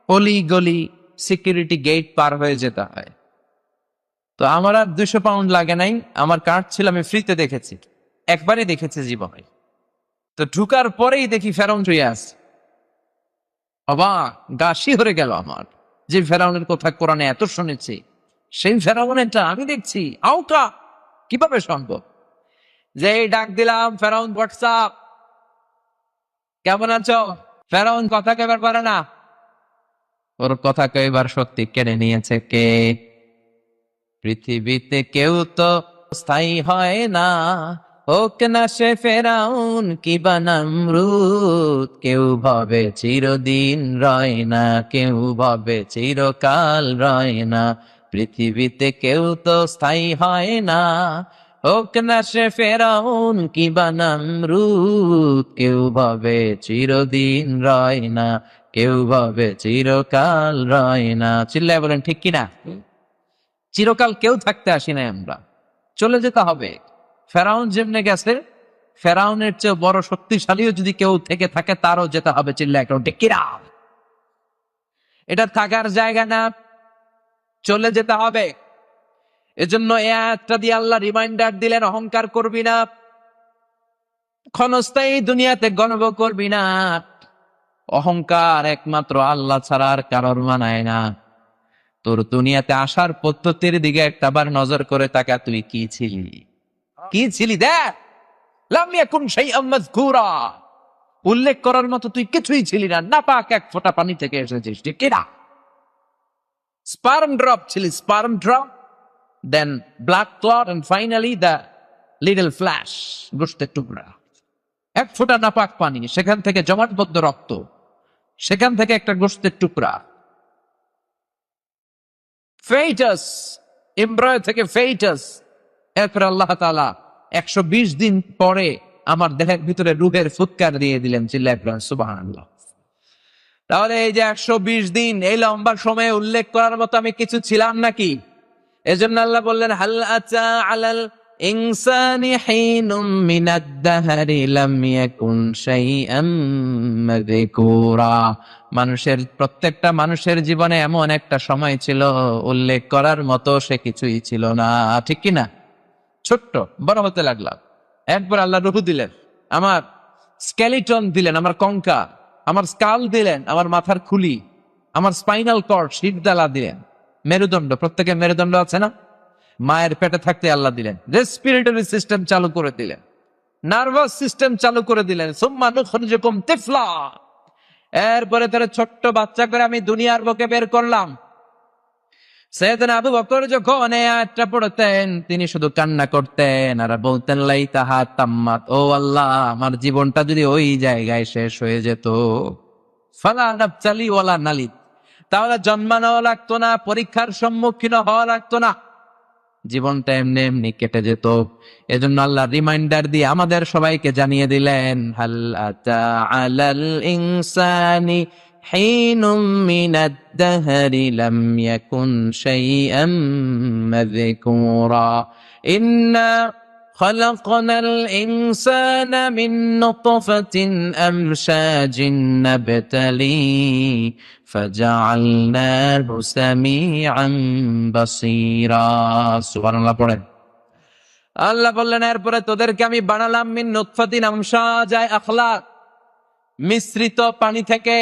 অলি গলি সিকিউরিটি গেট পার হয়ে যেতে হয়। তো আমার আর 200 পাউন্ড লাগে নাই, আমার কার্ড ছিল, আমি ফ্রিতে দেখেছি, একবারই দেখেছি জীবনে। তো ঢুকার পরেই দেখি ফেরাউন শুয়ে আছে। অবাক, গা শিহরে গেল আমার, যে ফেরাউনের কথা কোরআনে এত শুনেছি সেই ফেরাউনেরটা আমি দেখছি। আউকা কিভাবে সম্ভব? যে ডাক দিলাম, ফেরাউন হোয়াটসঅ্যাপ, কেমন আছো? ফেরাউন কথা কেবার পারে না, ওর কথা কইবার শক্তি কেড়ে নিয়েছে কে? পৃথিবীতে কেউ তো স্থায়ী হয় না, হোক না সে ফেরাউন কিবা নমরুদ। কেউ ভাবে চিরদিন রয় না, কেউ ভাবে চিরকাল রয় না। পৃথিবীতে কেউ তো স্থায়ী হয় না, হোক না সে ফেরাউন কিবা নমরুদ। কেউ ভাবে চিরদিন রয় না, কেউ ভাবে চিরকাল রয় না। চিল্লায় বলেন ঠিক কিনা? চিরকাল কেউ থাকতে আসি নাই আমরা, চলে যেতে হবে। ফেরাউন যেমনে গেছে, ফেরাউনের চেয়ে বড় শক্তিশালীও যদি কেউ থেকে থাকে তারও যেতে হবে। চিল্লায় কেউ ঠিক কিনা? এটা থাকার জায়গা না, চলে যেতে হবে। এজন্য একটা দিয়ে আল্লাহ রিমাইন্ডার দিলেন, অহংকার করবি না, ক্ষণস্থায়ী দুনিয়াতে গর্ব করবি না। অহংকার একমাত্র আল্লাহ ছাড়া আর কারোর মানায় না। তোর দুনিয়াতে আসার পদ্ধতির দিকে একটাবার নজর করে তাকা, তুই কি ছিলি, কি ছিলি দেখ। লাম ইয়াকুন শাইআম মাযকুরা, উল্লেখ করার মতো তুই কিছুই ছিলি না, নাপাক এক ফোঁটা পানি থেকে এসেছিস, ঠিক কি না? স্পার্ম ড্রপ ছিলি, sperm drop, then blood clot, and finally the little flash, গোশতের টুকরা। এক ফোঁটা নাপাক পানি, সেখান থেকে জমাটবদ্ধ রক্ত, সেখান থেকে একটা গোশতের টুকরা। ফেইটাস, এমব্রয় থেকে ফেইটাস। এরপর আল্লাহ তাআলা 120 দিন পরে আমার দেহের ভিতরে রূহের ফুৎকার দিয়ে দিলেন। চিল্লায় পড়েন সুবহানাল্লাহ। তাহলে এই যে 120 দিন, এই লম্বা সময়ে উল্লেখ করার মতো আমি কিছু ছিলাম নাকি? এজন্য আল্লাহ বললেন, হাল আতা আলাল ইনসানি হিনুম মিনাদ দাহরি লাম ইয়াকুন শাইআম মাযকুরা। প্রত্যেকটা মানুষের জীবনে এমন একটা সময় ছিল উল্লেখ করার মতো সে কিছুই ছিল না, ঠিক কি না? ছোট্ট বড় হতে লাগলাম, একবার আল্লাহ রূহ দিলেন, আমার স্কেলিটন দিলেন, আমার কঙ্কা, আমার স্কাল দিলেন, আমার মাথার খুলি, আমার স্পাইনাল কর্ড, শিরদালা দিলেন, মেরুদণ্ড, প্রত্যেকের মেরুদণ্ড আছে না? মায়ের পেটে থাকতে আল্লাহ দিলেন। রেসপিরেটরি সিস্টেম চালু করে দিলেন, নার্ভাস সিস্টেম চালু করে দিলেন। সুম্মা নুখরিজুকুম তিফলা, এরপরে তারা ছোট্ট বাচ্চা করে আমি দুনিয়ার বুকে বের করলাম। সাইয়েদনা আবু বকর যখন এই আয়াতটা পড়তেন তিনি শুধু কান্না করতেন আর বলতেন লাইতাহা তাম্মাত, ও আল্লাহ আমার জীবনটা যদি ওই জায়গায় শেষ হয়ে যেত। ফালা নাবতালি ওয়ালা নালিদ, তাহলে জন্মানো লাগতো না, পরীক্ষার সম্মুখীন হওয়া লাগতো না, জীবনটা এমনি এমনি কেটে যেত। এজন্য আল্লাহ রিমাইন্ডার দিয়ে আমাদের সবাইকে জানিয়ে দিলেন, হাল আতা আলাল ইনসানি হিনুম মিনাদ দাহরি লাম ইয়াকুন শাইআম মাযকুরা ইন্না খালাকনাল ইনসানা মিন নুতফাতিন আমশাজিন নাবতালি ফাজআলনাহু সামিআন বাসীরা। সুবহানাল্লাহ পড়েন। আল্লাহ বললেন এরপরে তোদেরকে আমি বানালাম মিন নুতফাতিন আমশাজাই আখলাক, মিশ্রিত পানি থেকে।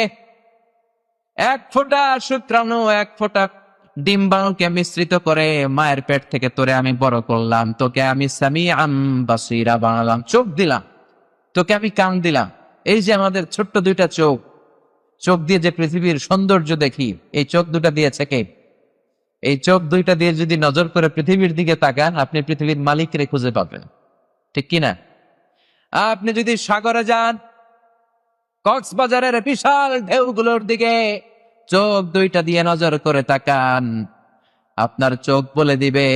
এক ফোঁটা শুক্রাণু, এক ফোঁটা ডিম্বাণুকে মিশ্রিত করে মায়ের পেট থেকে তোরে আমি বড় করলাম, তোকে আমি সামিআন বাসীরা বানালাম, চোখ দিলাম, তোকে আমি কান দিলাম। এই যে আমাদের ছোট্ট দুইটা চোখ, চোখ দিয়ে যে পৃথিবীর সৌন্দর্য দেখি, এই চোখ দুটা দিয়েছে কে? এই চোখ দুইটা দিয়ে যদি নজর করে পৃথিবীর দিকে তাকান, আপনি পৃথিবীর মালিকরে খুঁজে পাবেন, ঠিক কিনা? আপনি যদি সাগরে যান, কক্সবাজারের বিশাল ঢেউগুলোর দিকে চোখ দুইটা দিয়ে নজর করে তাকান, আপনার চোখ বলে দিবে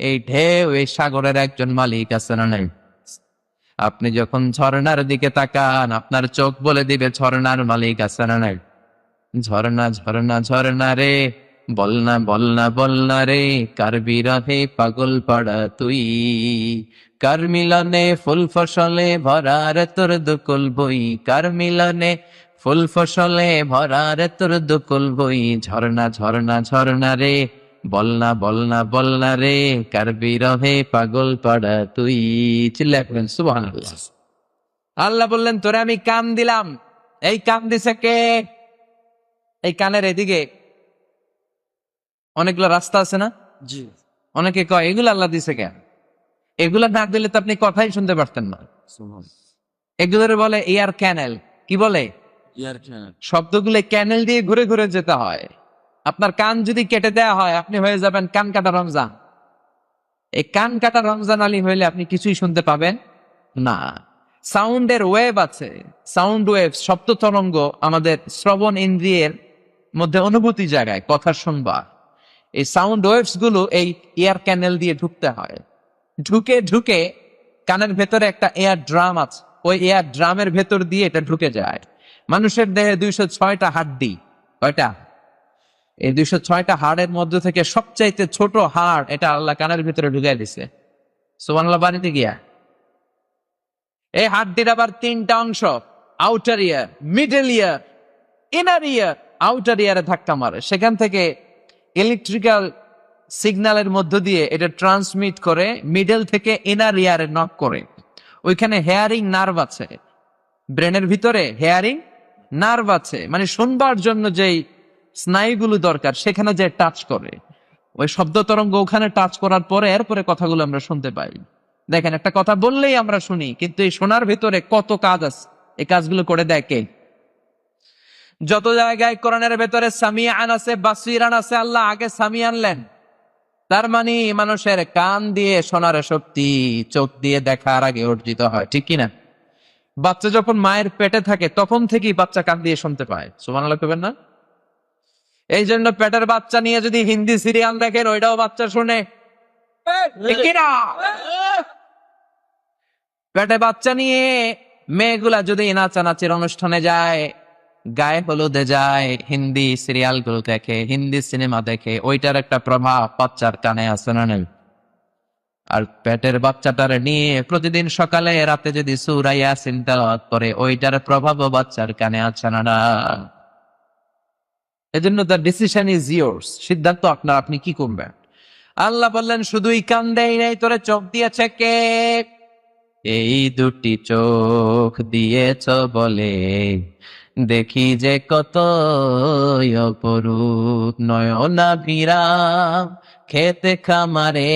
এই ঢেউ, এই সাগরের একজন মালিক আছে না নাই? আপনি যখন ঝর্ণার দিকে তাকান, আপনার চোখ বলে দিবে ঝর্ণার মালিক আছে না নাই? ঝর্ণা ঝর্ণা ঝর্ণা রে, বলনা বলনা বলনা রে, কার বিরহে পাগল পাড়া তুই, কার মিলনে ফুল ফসলে ভরা রে তোর দুকুল বই, কার মিলনে ফুল ফসলে ভরা রে তোর দুকুল বই, ঝর্ণা ঝর্ণা ঝর্ণা রে, বলনা বলনা বলনা রে, কার বিরহে পাগল পাড়া তুই। চিল্লায় পড়েন সুবহানাল্লাহ। আল্লাহ বললেন তোরে আমি কান দিলাম। এই কান দিছে কে? এই কানের এদিকে অনেকগুলো রাস্তা আছে না? জি। অনেকে কয় এগুলো আল্লাহ দিছে কেন? এগুলা না দিলে তো আপনি কথাই শুনতে পারতেন না। এগুলোর বলে এয়ার ক্যানেল। কি বলে? ইয়ার চ্যানেল। শব্দগুলো ক্যানেল দিয়ে ঘুরে ঘুরে যেতে হয়। আপনার কান যদি কেটে দেওয়া হয়, আপনি হয়ে যাবেন কান কাটা রমজান। এই কান কাটা রমজান আলী হইলে আপনি কিছুই শুনতে পাবেন না। সাউন্ডের ওয়েভ আছে, সাউন্ড ওয়েভ, শব্দ তরঙ্গ আমাদের শ্রবণ ইন্দ্রিয়ের মধ্যে অনুভূতি জায়গায় কথা শুনবা। এই সাউন্ড ওয়েভস গুলো এই এয়ার ক্যানেল দিয়ে ঢুকতে হয়। ঢুকে ঢুকে কানের ভেতরে একটা এয়ার ড্রাম আছে, ওই এয়ার ড্রামের ভেতর দিয়ে এটা ঢুকে যায়। মানুষের দেহে 206টা হাড্ডি। কয়টা? এই 206টা হাড়ের মধ্যে থেকে সবচাইতে ছোট হাড় এটা আল্লাহ কানের ভিতরে ঢুকাই দিছে। সুবহানাল্লাহ বাড়িতে গিয়া এই হাড্ডির আবার 3টা অংশ, আউটার ইয়ার, মিডল ইয়ার, ইনার ইয়ার। আউটার ইয়ারে ধাক্কা মারে, সেখান থেকে ইলেকট্রিক্যাল সিগন্যালের মধ্য দিয়ে এটা ট্রান্সমিট করে মিডল থেকে ইনার ইয়ারে নক করে। ওইখানে হেয়ারিং নার্ভ আছে, ব্রেনের ভিতরে হেয়ারিং নার্ভ আছে, মানে শুনবার জন্য যেই স্নায়ুগুলো দরকার সেখানে যে টাচ করে, ওই শব্দ তরঙ্গ ওখানে টাচ করার পরে এরপরে কথাগুলো আমরা শুনতে পাই। দেখেন, একটা কথা বললেই আমরা শুনি, কিন্তু এই শোনার ভিতরে কত কাজ আছে, এই কাজগুলো করে দেয় কে? যত জায়গায় কোরআনের ভেতরে সামিআন আছে, বাসীরান আছে, আল্লাহ আগে সামি আনলেন। তার মানে মানুষের কান দিয়ে শোনার শক্তি চোখ দিয়ে দেখার আগে অর্জিত হয়, ঠিক কিনা? বাচ্চা যখন মায়ের পেটে থাকে তখন থেকেই বাচ্চা কান দিয়ে শুনতে পায়। সুবহানাল্লাহ কইবেন না? এই জন্য পেটের বাচ্চা নিয়ে যদি হিন্দি সিরিয়াল দেখেন, ওইটাও বাচ্চা শুনে, ঠিক কিনা? পেটে বাচ্চা নিয়ে মেয়েগুলা যদি নাচানাচির অনুষ্ঠানে যায়, গায়ে হলুদে যায়, হিন্দি সিরিয়াল গুলো দেখে, হিন্দি সিনেমা দেখে, ওইটার একটা প্রভাব বাচ্চার কানে আছে না নেই? আর পেটের বাচ্চাটারে নিয়ে প্রতিদিন সকালে রাতে যদি সূরা ইয়াসিন তেলাওয়াত করে ওইটার প্রভাবও বাচ্চার কানে আছে না না। এজন্য দ্য ডিসিশন ইজ ইয়ার্স, সিদ্ধান্ত আপনার, আপনি কি করবেন। আল্লাহ বললেন শুধুই কান দেয় নাই, তোরে চোখ দিয়েছে কে? এই দুটি চোখ দিয়েছ বলে দেখি যে কত অপরূপ, নয়নাভিরাম খেতে খামারে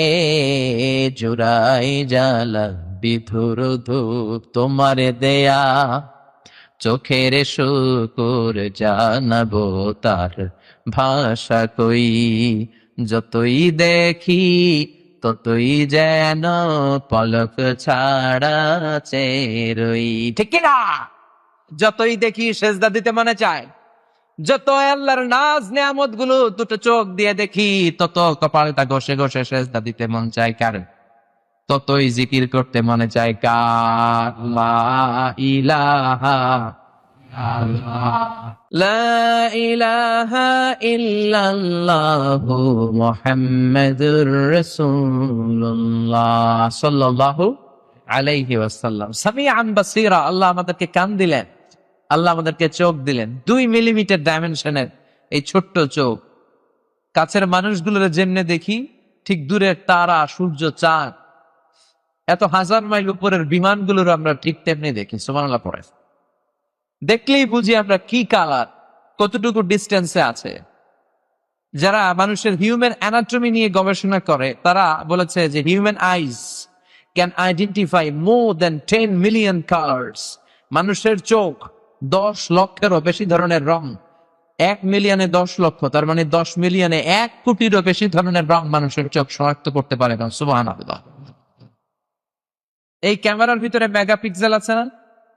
জুড়াই জ্বালা বিধুর ধূপ, তোমারে দেয়া চোখের শুকুর জানাবো তার ভাষা কই, যতই দেখি ততই যেন পলক ছাড়া চেরই। ঠিক না? যতই দেখি সেজদা দিতে মনে চায়, যত আল্লাহর নাজ নিয়ামত গুলো দুটো চোখ দিয়ে দেখি তত কপালটা ঘষে ঘষে সেজদা দিতে মন চায় কার, ততই জিকির করতে মনে চায় কার, লা ইলাহা লা ইলাহা ইল্লাল্লাহু মুহাম্মাদুর রাসূলুল্লাহ সাল্লাল্লাহু আলাইহি ওয়াসাল্লাম। সামিআন বাসীরা, আল্লাহ আমাদেরকে কান দিলেন, আল্লাহ আমাদেরকে চোখ দিলেন। 2 মিলিমিটার ডাইমেনশনের এই ছোট্ট চোখ, কাছের মানুষগুলোর যেমনে দেখি ঠিক দূরের তারা, সূর্য, চাঁদ, এত হাজার মাইল উপরের বিমানগুলোর আমরা ঠিক তেমনি দেখি। সুবহানাল্লাহ পড়ে দেখলেই বুঝি আমরা কি কালার, কতটুকু ডিস্টেন্সে আছে। যারা মানুষের হিউম্যান অ্যানাটমি নিয়ে গবেষণা করে তারা বলেছে যে human eyes can identify more than 10 million colours. মানুষের চোখ 10 লক্ষেরও বেশি ধরনের রং, 1 মিলিয়নে 10 লক্ষ, তার মানে 10 মিলিয়নে 1 কোটিরও বেশি ধরনের রং মানুষের চোখ শনাক্ত করতে পারে না। সুবহানাল্লাহ। এই ক্যামেরার ভিতরে মেগাপিক্সেল আছে না,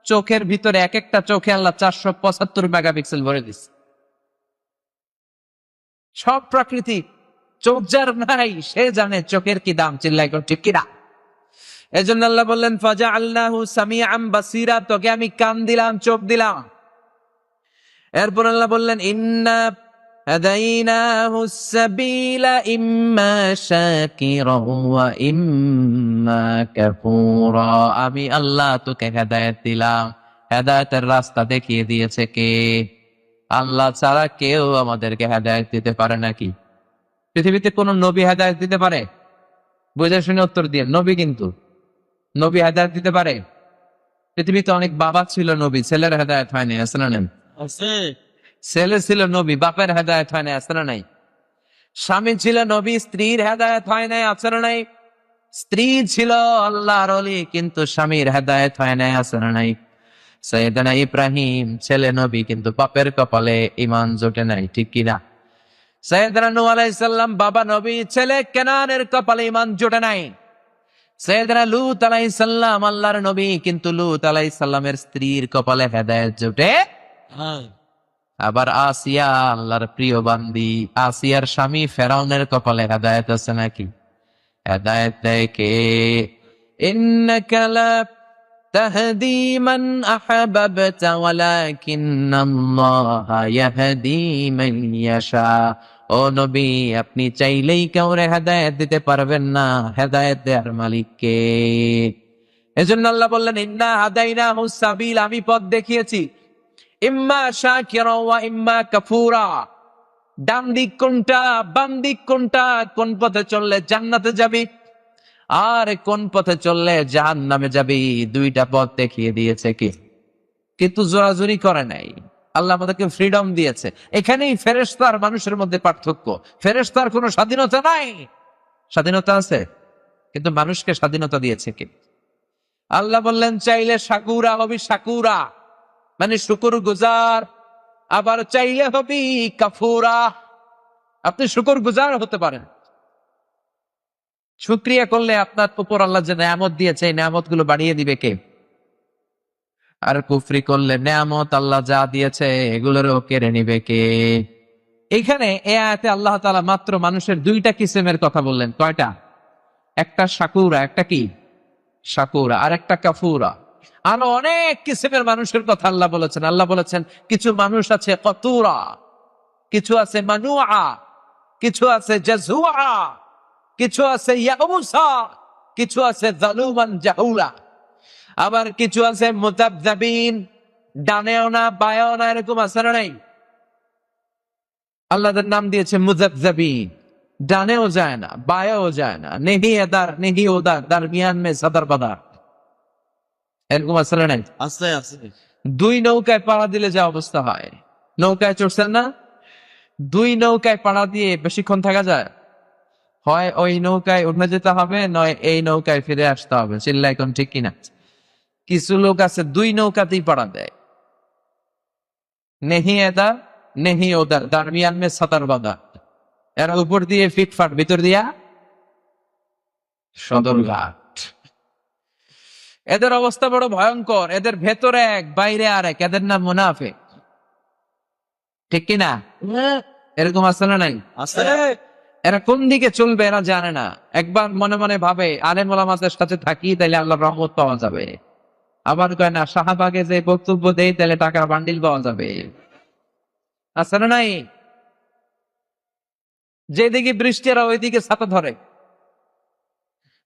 চোখের ভিতরে এক একটা চোখে আল্লাহ 475 মেগাপিক্সেল ভরে দিচ্ছে। সব প্রাকৃতিক। চোখ যার নাই সে জানে চোখের কি দাম, চিল্লাই কর ঠিক কিনা। এজন্য আল্লাহ বললেন ফাজআলনাহু সামিআন বাসীরা, তোকে আমি কান দিলাম, চোখ দিলাম। এরপর আল্লাহ বললেন ইন্না হাদাইনাহুস সাবিলা ইম্মা শাকিরা ওয়া ইম্মা কাফুরা, আমি আল্লাহ তোকে হেদায়েত দিলাম। হেদায়েতের রাস্তা দেখিয়ে দিয়েছে কে? আল্লাহ ছাড়া কেউ আমাদেরকে হেদায়েত দিতে পারে নাকি? পৃথিবীতে কোন নবী হেদায়েত দিতে পারে? বুঝে শুনে উত্তর দিয়ে। নবী কিন্তু নবী হেদায়েত দিতে পারে? পৃথিবীতে অনেক বাবা ছিল নবী, ছেলের হেদায়েত হয়নি, আছে না নাই? আছে। ছেলে ছিল নবী, বাপের হেদায়েত হয় নাই, আছে না নাই? স্বামী ছিল নবী, স্ত্রীর হেদায়েত হয় নাই, আছে না নাই? স্ত্রী ছিল আল্লাহর ওলি কিন্তু স্বামীর হেদায়েত হয় নাই, আছে না নাই? সাইয়েদনা ইব্রাহিম ছেলে নবী কিন্তু বাপের কপালে ঈমান জোটে নাই, ঠিক কিনা? সাইয়েদনা নূহ আলাইহিস সালাম বাবা নবী, ছেলে কেনানের কপালে ঈমান জোটে নাই। সাইয়েদনা লূত আলাইহিস সালাম আল্লাহর নবী কিন্তু লূত আলাইহিস সালামের স্ত্রীর কপালে হেদায়েত জোটে। আবার আসিয়া আল্লাহর প্রিয় বান্দি, আসিয়ার স্বামী ফেরাউনের কপালে হেদায়েত আছে নাকি? হেদায়েত দেয় কে? ইন্নাকা লা তাহদি মান আহবাবতা ওয়ালাকিন্নাল্লাহা ইয়াহদি মান ইয়াশা। ও নবী, আপনি চাইলেই কাউরে হেদায়েত দিতে পারবেন না, হেদায়েত দেওয়ার মালিক কে? এজন্য আল্লাহ বললেন ইন্না হাদাইনাহুস সাবিল, আমি পথ দেখিয়েছি। ইম্মা শাকিরা ওয়া ইম্মা কাফুরা, ডান দিক কোনটা, বাম দিক কোনটা, কোন পথে চললে জান্নাতে যাবি আর কোন পথে চললে জাহান্নামে যাবি, দুইটা পথ দেখিয়ে দিয়েছে কি? কিন্তু জোরাজুরি করে নাই। আল্লাহ আমাদেরকে ফ্রিডম দিয়েছে। এখানেই ফেরেশতা আর মানুষের মধ্যে পার্থক্য। ফেরেশতার কোনো স্বাধীনতা নাই, স্বাধীনতা আছে কিন্তু মানুষকে স্বাধীনতা দিয়েছে কি? আল্লাহ বললেন চাইলে শাকুরা হবি, শাকুরা মানে শুকর গুজার, আবার চাইলে হবি কাফুরা, আপনি শুকর গুজার হতে পারেন। শুকরিয়া করলে আপনার উপর আল্লাহ যে নেয়ামত দিয়েছে এই নেয়ামত গুলো বাড়িয়ে দিবে কে? আর কুফরি করলে নেয়ামত আল্লাহ যা দিয়েছে এগুলোরও কেড়ে নিবে কে? এখানে এ আয়াতে আল্লাহ তাআলা মাত্র মানুষের 2টা কিসেমের কথা বললেন। কয়টা? একটা শাকুরা, একটা কি? শাকুরা, আর একটা কাফুরা। আরো অনেক কিসেমের মানুষের কথা আল্লাহ বলেছেন। আল্লাহ বলেছেন কিছু মানুষ আছে কতুরা, কিছু আছে মানুআ, কিছু আছে জাজুআ, কিছু আছে ইয়াবুসা, কিছু আছে জালুমান জাহুলা, আবার কিছু আছে মুতাবজাবিন, ডানেও না বায়েও না, এরকম আছে না নাই? আল্লাহর নাম দিয়েছে মুজাবজাবিন, ডানেও যায় না বায়েও যায় না, নেহি এদার নেহি ওদার, দারমিয়ান মে সদর বাদার, এরকম আছে না নাই? আছে আছে। দুই নৌকায় পাড়া দিলে যে অবস্থা হয়, নৌকায় চড়ছেন না, দুই নৌকায় পাড়া দিয়ে বেশিক্ষণ থাকা যায়? হয় ওই নৌকায় উঠে যেতে হবে, নয় এই নৌকায় ফিরে আসতে হবে। চিল্লা এখন ঠিক কিনা? কিছু লোক আছে দুই নৌকাতেই পাড়া দেয়, নেহি এদা নেহি ওদার, দারমিয়ান মে সাতার বাদা, এরা উপর দিয়ে ফিটফাট, ভিতর দিয়া সদরঘাট। এদের অবস্থা বড় ভয়ঙ্কর, এদের ভেতরে এক বাইরে আর এক, এদের নাম মুনাফিক, ঠিক কিনা? এরকম আছে না নাই? আছে। এরা কোন দিকে চলবে এরা জানে না। একবার মনে মনে ভাবে আলেম ওলামাদের সাথে থাকি তাইলে আল্লাহর রহমত পাওয়া যাবে, আবার কয় না শাহবাগে যে বক্তব্য দেই তাহলে টাকার বান্ডিল পাওয়া যাবে। আছে না নাই? যেদিকে বৃষ্টি এরা ওইদিকে ছাতা ধরে,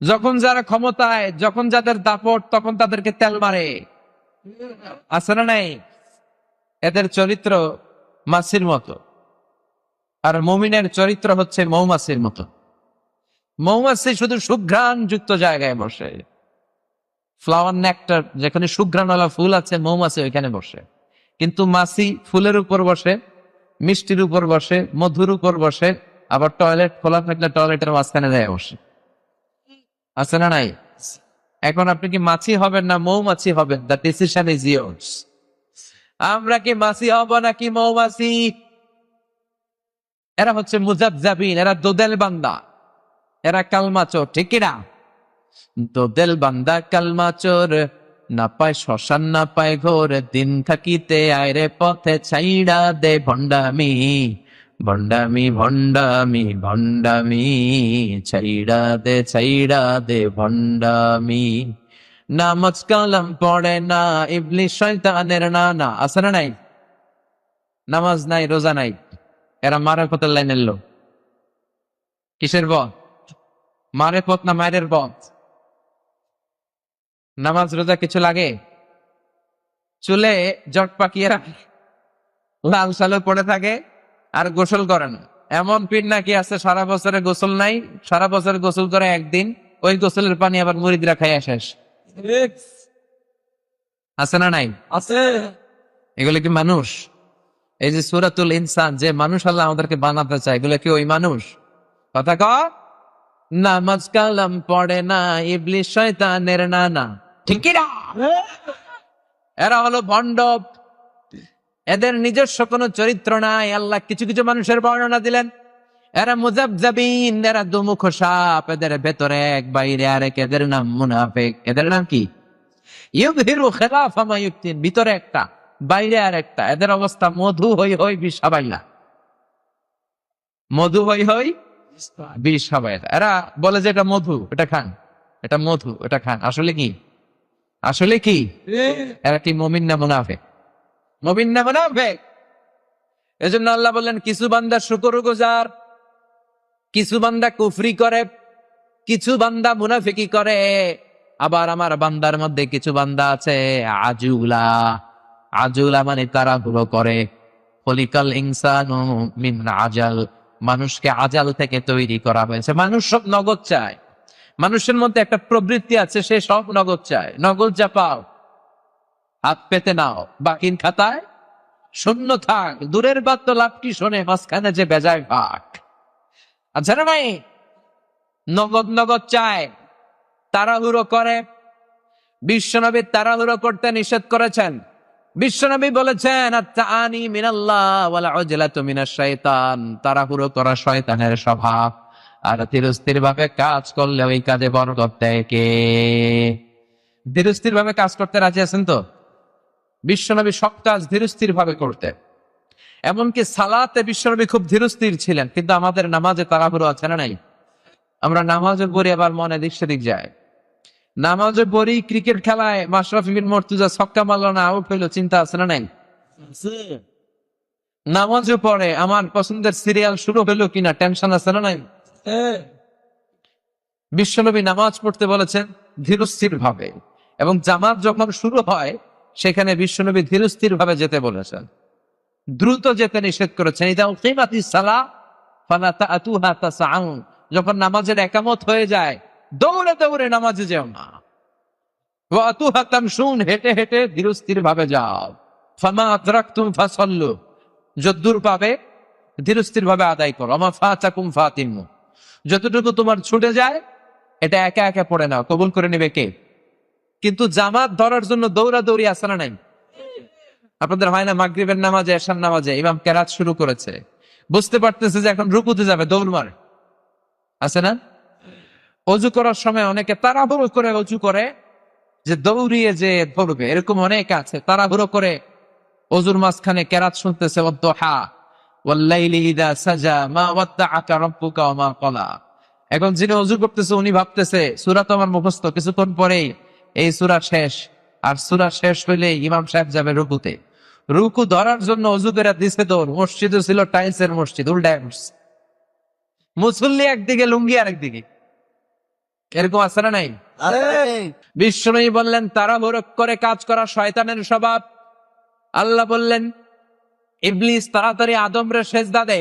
যখন যারা ক্ষমতায়, যখন যাদের দাপট, তখন তাদেরকে তেল মারে। আছে না নাই? এদের চরিত্র মাছির মতো, আর মুমিনের চরিত্র হচ্ছে মৌমাছির মতো। মৌমাছি শুধু সুঘ্রাণ যুক্ত জায়গায় বসে, ফ্লাওয়ার নেকটার যেখানে সুঘ্রাণওয়ালা ফুল আছে মৌমাছি ওইখানে বসে, কিন্তু মাছি ফুলের উপর বসে, মিষ্টির উপর বসে, মধুর উপর বসে, আবার টয়লেট খোলা থাকলে টয়লেটের মাঝখানে যায় বসে। আছে না নাই? এখন আপনি কি মাছি হবেন না মৌমাছি হবেন? The decision is years. আমরা কি মাছি হব নাকি মৌমাছি? এরা হচ্ছে মুজাবজাবিন, এরা দোদেল বান্দা, এরা কালমা চোর, ঠিক কিনা? দোদেল বান্দা কালমা চোর, না পায় শ্মশান না পায় ঘোর, দিন থাকিতে আয়রে পথে ছাইড়া দে ভণ্ডামি, ভণ্ডামি ভণ্ডামি ভণ্ডামি, ছাইড়া দে ভণ্ডামি। নামাজ কালাম পড়ে না, ইবলিশ শয়তানের নানা। আছে না নাই? নামাজ নাই, রোজা নাই, এরা মারের পথের লাইনের লোক। কিসের পথ? মারের পথ না মায়ের পথ? নামাজ রোজা কিছু লাগে? চুলে জট পাকিয়ে রাখে, লাল সালো পড়ে থাকে, আর গোসল করে না। এমন পীর নাকি আছে সারা বছরে গোসল নাই, সারা বছর গোসল করে একদিন, ওই গোসলের পানি আবার মুরিদরা খাইয়া শেষ। আছে না নাই? আছে। এগুলো কি মানুষ? এই যে সূরাতুল ইনসান, যে মানুষ আল্লাহ আমাদেরকে বানাতে চায়, এগুলো কি ওই মানুষ? কথা ক। নামাজ কালাম পড়ে না, ইবলিশ শয়তানের নানা, ঠিক কি না? এরা হলো ভণ্ড, এদের নিজস্ব কোনো চরিত্র নাই। আল্লাহ কিছু কিছু মানুষের বর্ণনা দিলেন, এরা মুজাবজাবিন, এরা দুমুখ সাপ, এদের ভেতরে এক বাইরে আরেক, এদের নাম মুনাফিক। এদের নাম কি? ইউযহিরু খিলাফা মা ইউবতিন, ভিতরে একটা বাইরে আরেকটা। এদের অবস্থা মধু হই হই বিষ হাবাইলা, মধু হই হই বিষ হাবাইলা। এরা বলে যে এটা মধু, এটা খান, এটা মধু, এটা খান। আসলে কি? আসলে কি? এরা কি মুমিন না মুনাফিক? মুমিন না মুনাফিক? এজন্য আল্লাহ বললেন কিছু বান্দা শুকরগুজার, কিছু বান্দা কুফরি করে, কিছু বান্দা মুনাফিকি করে। আবার আমার বান্দার মধ্যে কিছু বান্দা আছে আজুলা। আজুলা মানে তাড়াহুড়ো করে। খলিকাল ইনসানু মিন আজাল, মানুষকে আজাল থেকে তৈরি করা হয়েছে। মানুষ সব নগদ চায়। মানুষের মধ্যে একটা প্রবৃত্তি আছে, সে সব নগদ চায়। নগদ যা পাও হাত পেতে নাও, বাকির খাতায় শূন্য থাক। দূরের বাদ তো লাভটি শোনে, মাঝখানে যে বেজায় ভাগ। আচ্ছা না ভাই? নগদ নগদ চায়, তাড়াহুড়ো করে। বিশ্বনবী তাড়াহুড়ো করতে নিষেধ করেছেন। বিশ্বনবী বলেছেন আত-তাআনি মিনাল্লাহ ওয়াল উজলাতু মিনাশ শাইতান, তাড়াহুড়ো করা শয়তানের স্বভাব। আর ধীরস্থির ভাবে কাজ করলে ওই কাজে বরকত দেয় কে? ধীরস্থির ভাবে কাজ করতে রাজি আছেন তো? বিশ্বনবী সব কাজ ধীরস্থির ভাবে করতেন। এমনকি সালাতে বিশ্বনবী খুব ধীরস্থির ছিলেন। কিন্তু আমাদের নামাজে তাড়াহুড়ো আছে না নাই? আমরা নামাজে পড়ি আবার মনে দিক সেদিক যায়। নামাজে পড়ি, ক্রিকেট খেলায় মাশরাফি বিন মুর্তজা ছক্কা মারলো না, আউট হইলো, চিন্তা আছে না নাই? আছে। নামাজে পড়ে আমার পছন্দের সিরিয়াল শুরু হলো কিনা, টেনশন আছে না নাই? বিশ্বনবী নামাজ পড়তে বলেছেন ধীরস্থির ভাবে, এবং জামাত যখন শুরু হয় সেখানে বিশ্বনবী ধীরস্থির ভাবে যেতে বলেছেন, দ্রুত যেতে নিষেধ করেছেন। ইদা উকিমাতিস সালাহ ফালা তা'তুহা তাসআউন, যখন নামাজের একামত হয়ে যায় দৌড়ে দৌড়ে নামাজে যেও না। ওয়া আতুহা তামশুন, হেঁটে হেঁটে ধীরস্থির ভাবে যাও। ফামা আদরাকতুম ফাসাল্লু, যদ্দূর পাবে ধীরস্থির ভাবে আদায় করো। আমা ফাতাকুম ফাতিমু, যতটুকু তোমার ছুটে যায় এটা একা একা পড়ে নাও, কবুল করে নেবে কে? কিন্তু জামাত ধরার জন্য দৌড়াদৌড়ি আছে না নাই? আপনাদের হয় না মাগরিবের নামাজে এশার নামাজে ইমাম কেরাত শুরু করেছে, বুঝতে পারতেছে যে এখন রুকুতে যাবে, দৌড় মারে, আছে না? অজু করার সময় অনেকে তাড়াহুড়ো করে অজু করে যে দৌড়িয়ে যে ধরবে, এরকম অনেক আছে তাড়াহুড়ো করে অজুর মাঝখানে কেরাত শুনতেছে, ওয়াদ্দুহা ওয়াল্লাইলি ইযা সাজা মা ওয়াদ্দাআকা রাব্বুকা ওয়া মা ক্বালা। এখন যিনি অজু করতেছে উনি ভাবতেছে সূরা তো আমার মুখস্থ, কিছুক্ষণ পরেই এই সূরা শেষ, আর সূরা শেষ হইলে ইমাম সাহেব যাবে রুকুতে। রুকু ধরার জন্য অজু করে দিছে দৌড়, মসজিদে ছিল টাইলসের মসজিদ, উল্টায় বসছে, মুসল্লি একদিকে লুঙ্গি আরেকদিকে, এরকম আছে না নাই? বিশ্বনবী বললেন তাড়াহুড়ো করে কাজ করা শয়তানের স্বভাব। আল্লাহ বললেন ইবলিস তাড়াতাড়ি আদমরে সেজদা দে।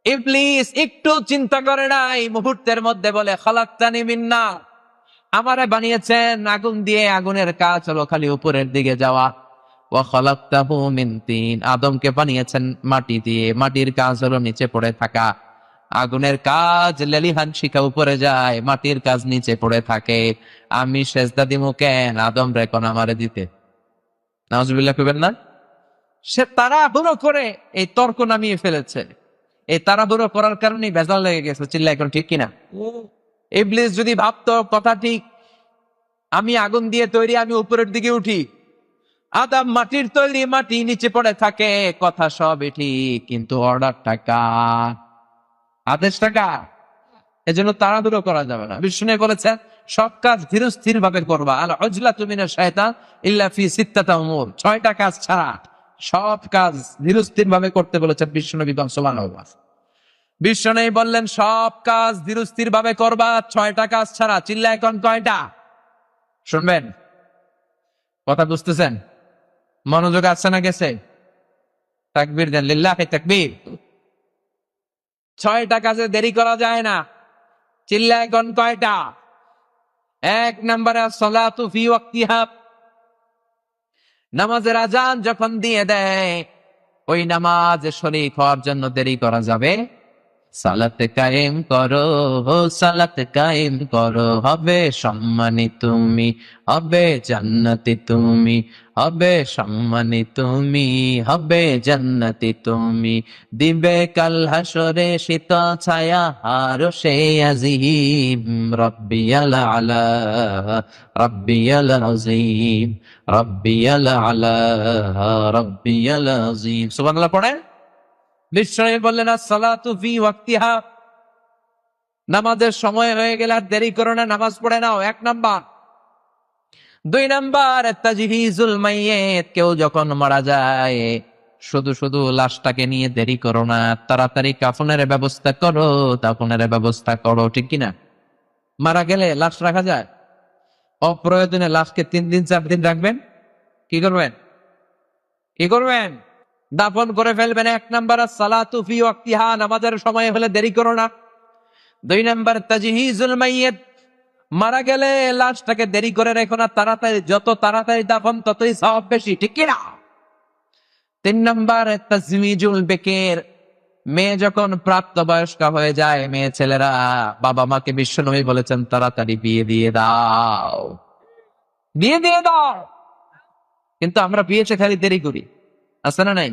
ইবলিস একটু চিন্তা করে নাই, মুহূর্তের মধ্যে বলে খালাকতানি মিন নার, আমারে বানিয়েছেন আগুন দিয়ে, আগুনের কাজ হলো খালি উপরের দিকে যাওয়া। ওয়া খালাকতাহু মিন তিন, আদমকে বানিয়েছেন মাটি দিয়ে, মাটির কাজ হলো নিচে পড়ে থাকা। আগুনের কাজ লেলিহান শিখা উপরে যায়, মাটির কাজ নিচে পড়ে থাকে। আমি সেজদা দিমু কেন আদম রে কোন আমারে দিতে? নাউজুবিল্লাহ কইবেন না? সে তাড়াহুড়ো করে এই তর্ক নামিয়ে ফেলেছে, এই তাড়াহুড়ো করার কারণেই ভেজাল লেগে গেছে। চিল্লা এখন ঠিক কিনা? ইবলিস যদি ভাবতো কথা ঠিক, আমি আগুন দিয়ে তৈরি, আমি উপরের দিকে উঠি, আদম মাটির তৈরি, মাটি নিচে পড়ে থাকে, কথা সবই ঠিক, কিন্তু অর্ডারটা কার? আদেশটা কার? এজন্য তাড়াহুড়ো করা যাবে না। বিষ্ণু বলেছেন সব কাজ ধীরস্থির ভাবে করবা। আল উজলাতু মিনাশ শায়তান ইল্লা ফি সিত্তাতি উমুর, 6টা কাজ ছাড়া সব কাজ ধীরস্থির ভাবে করতে বলেছেন বিশ্বনবী সুবহানাল্লাহ। বিশ্বনবী বললেন সব কাজ ধীরস্থির ভাবে করবা 6টা কাজ ছাড়া। চিল্লা এখন কয়টা? শুনবেন, কথা বুঝতেছেন? মনোযোগ আছে না গেছে? তাকবীর দেন, লিল্লাহি তাকবীর। 6টা কাজে দেরি করা যায় না। চিল্লা এখন কয়টা? 1 নম্বরে সালাতু ফি ওয়াক্তিহা, নামাজের আজান যখন দিয়ে দেয় ওই নামাজে শরীক হওয়ার জন্য দেরি করা যাবে। সালাত কায়েম করো, সালাত কায়েম করো, হবে সম্মানী তুমি, হবে জান্নাতি তুমি, হবে সম্মানী তুমি, হবে জান্নাতি তুমি, দিবে কাল হাসরে শীতল ছায়া আরশে আজিম, রব্বিয়াল আলা রব্বিয়াল আযীম, রব্বিয়াল আলা রব্বিয়াল আযীম। সুবহানাল্লাহ পড়েন। বিশ্বনবী বললেন আসসালাতু ফি ওয়াক্তিহা, নামাজের সময় হয়ে গেলে আর দেরি করো না, নামাজ পড়ে নাও, 1 নাম্বার। 2 নাম্বার তাজহিজুল মাইয়িত, কেউ যখন মারা যায় শুধু শুধু লাশটাকে নিয়ে দেরি করো না, তাড়াতাড়ি কাফনের ব্যবস্থা করো, দাফনের ব্যবস্থা করো, ঠিক কিনা? মারা গেলে লাশ রাখা যায়? অপ্রয়োজনে লাশকে 3 দিন 4 দিন রাখবেন? কি করবেন? কি করবেন? দাফন করে ফেলবেন। 1 নাম্বার সালাতু ফি ওয়াক্তিহা, নামাজের সময় হলে দেরি করো না। 2 নাম্বার তাজহিজুল মাইয়িত, মারা গেলে লাশটাকে দেরি করে রেখো না, তাড়াতাড়ি, যত তাড়াতাড়ি দাফন ততই সওয়াব বেশি, ঠিক কি না? 3 নাম্বার তাজমিজুল বিকির, মেয়ে যখন প্রাপ্তবয়স্ক হয়ে যায়, মেয়ে ছেলেরা বাবা মাকে বিশ্বনবী বলেছেন তাড়াতাড়ি বিয়ে দিয়ে দাও, বিয়ে দিয়ে দাও। কিন্তু আমরা বিয়েতে খালি দেরি করি, আছে না নাই?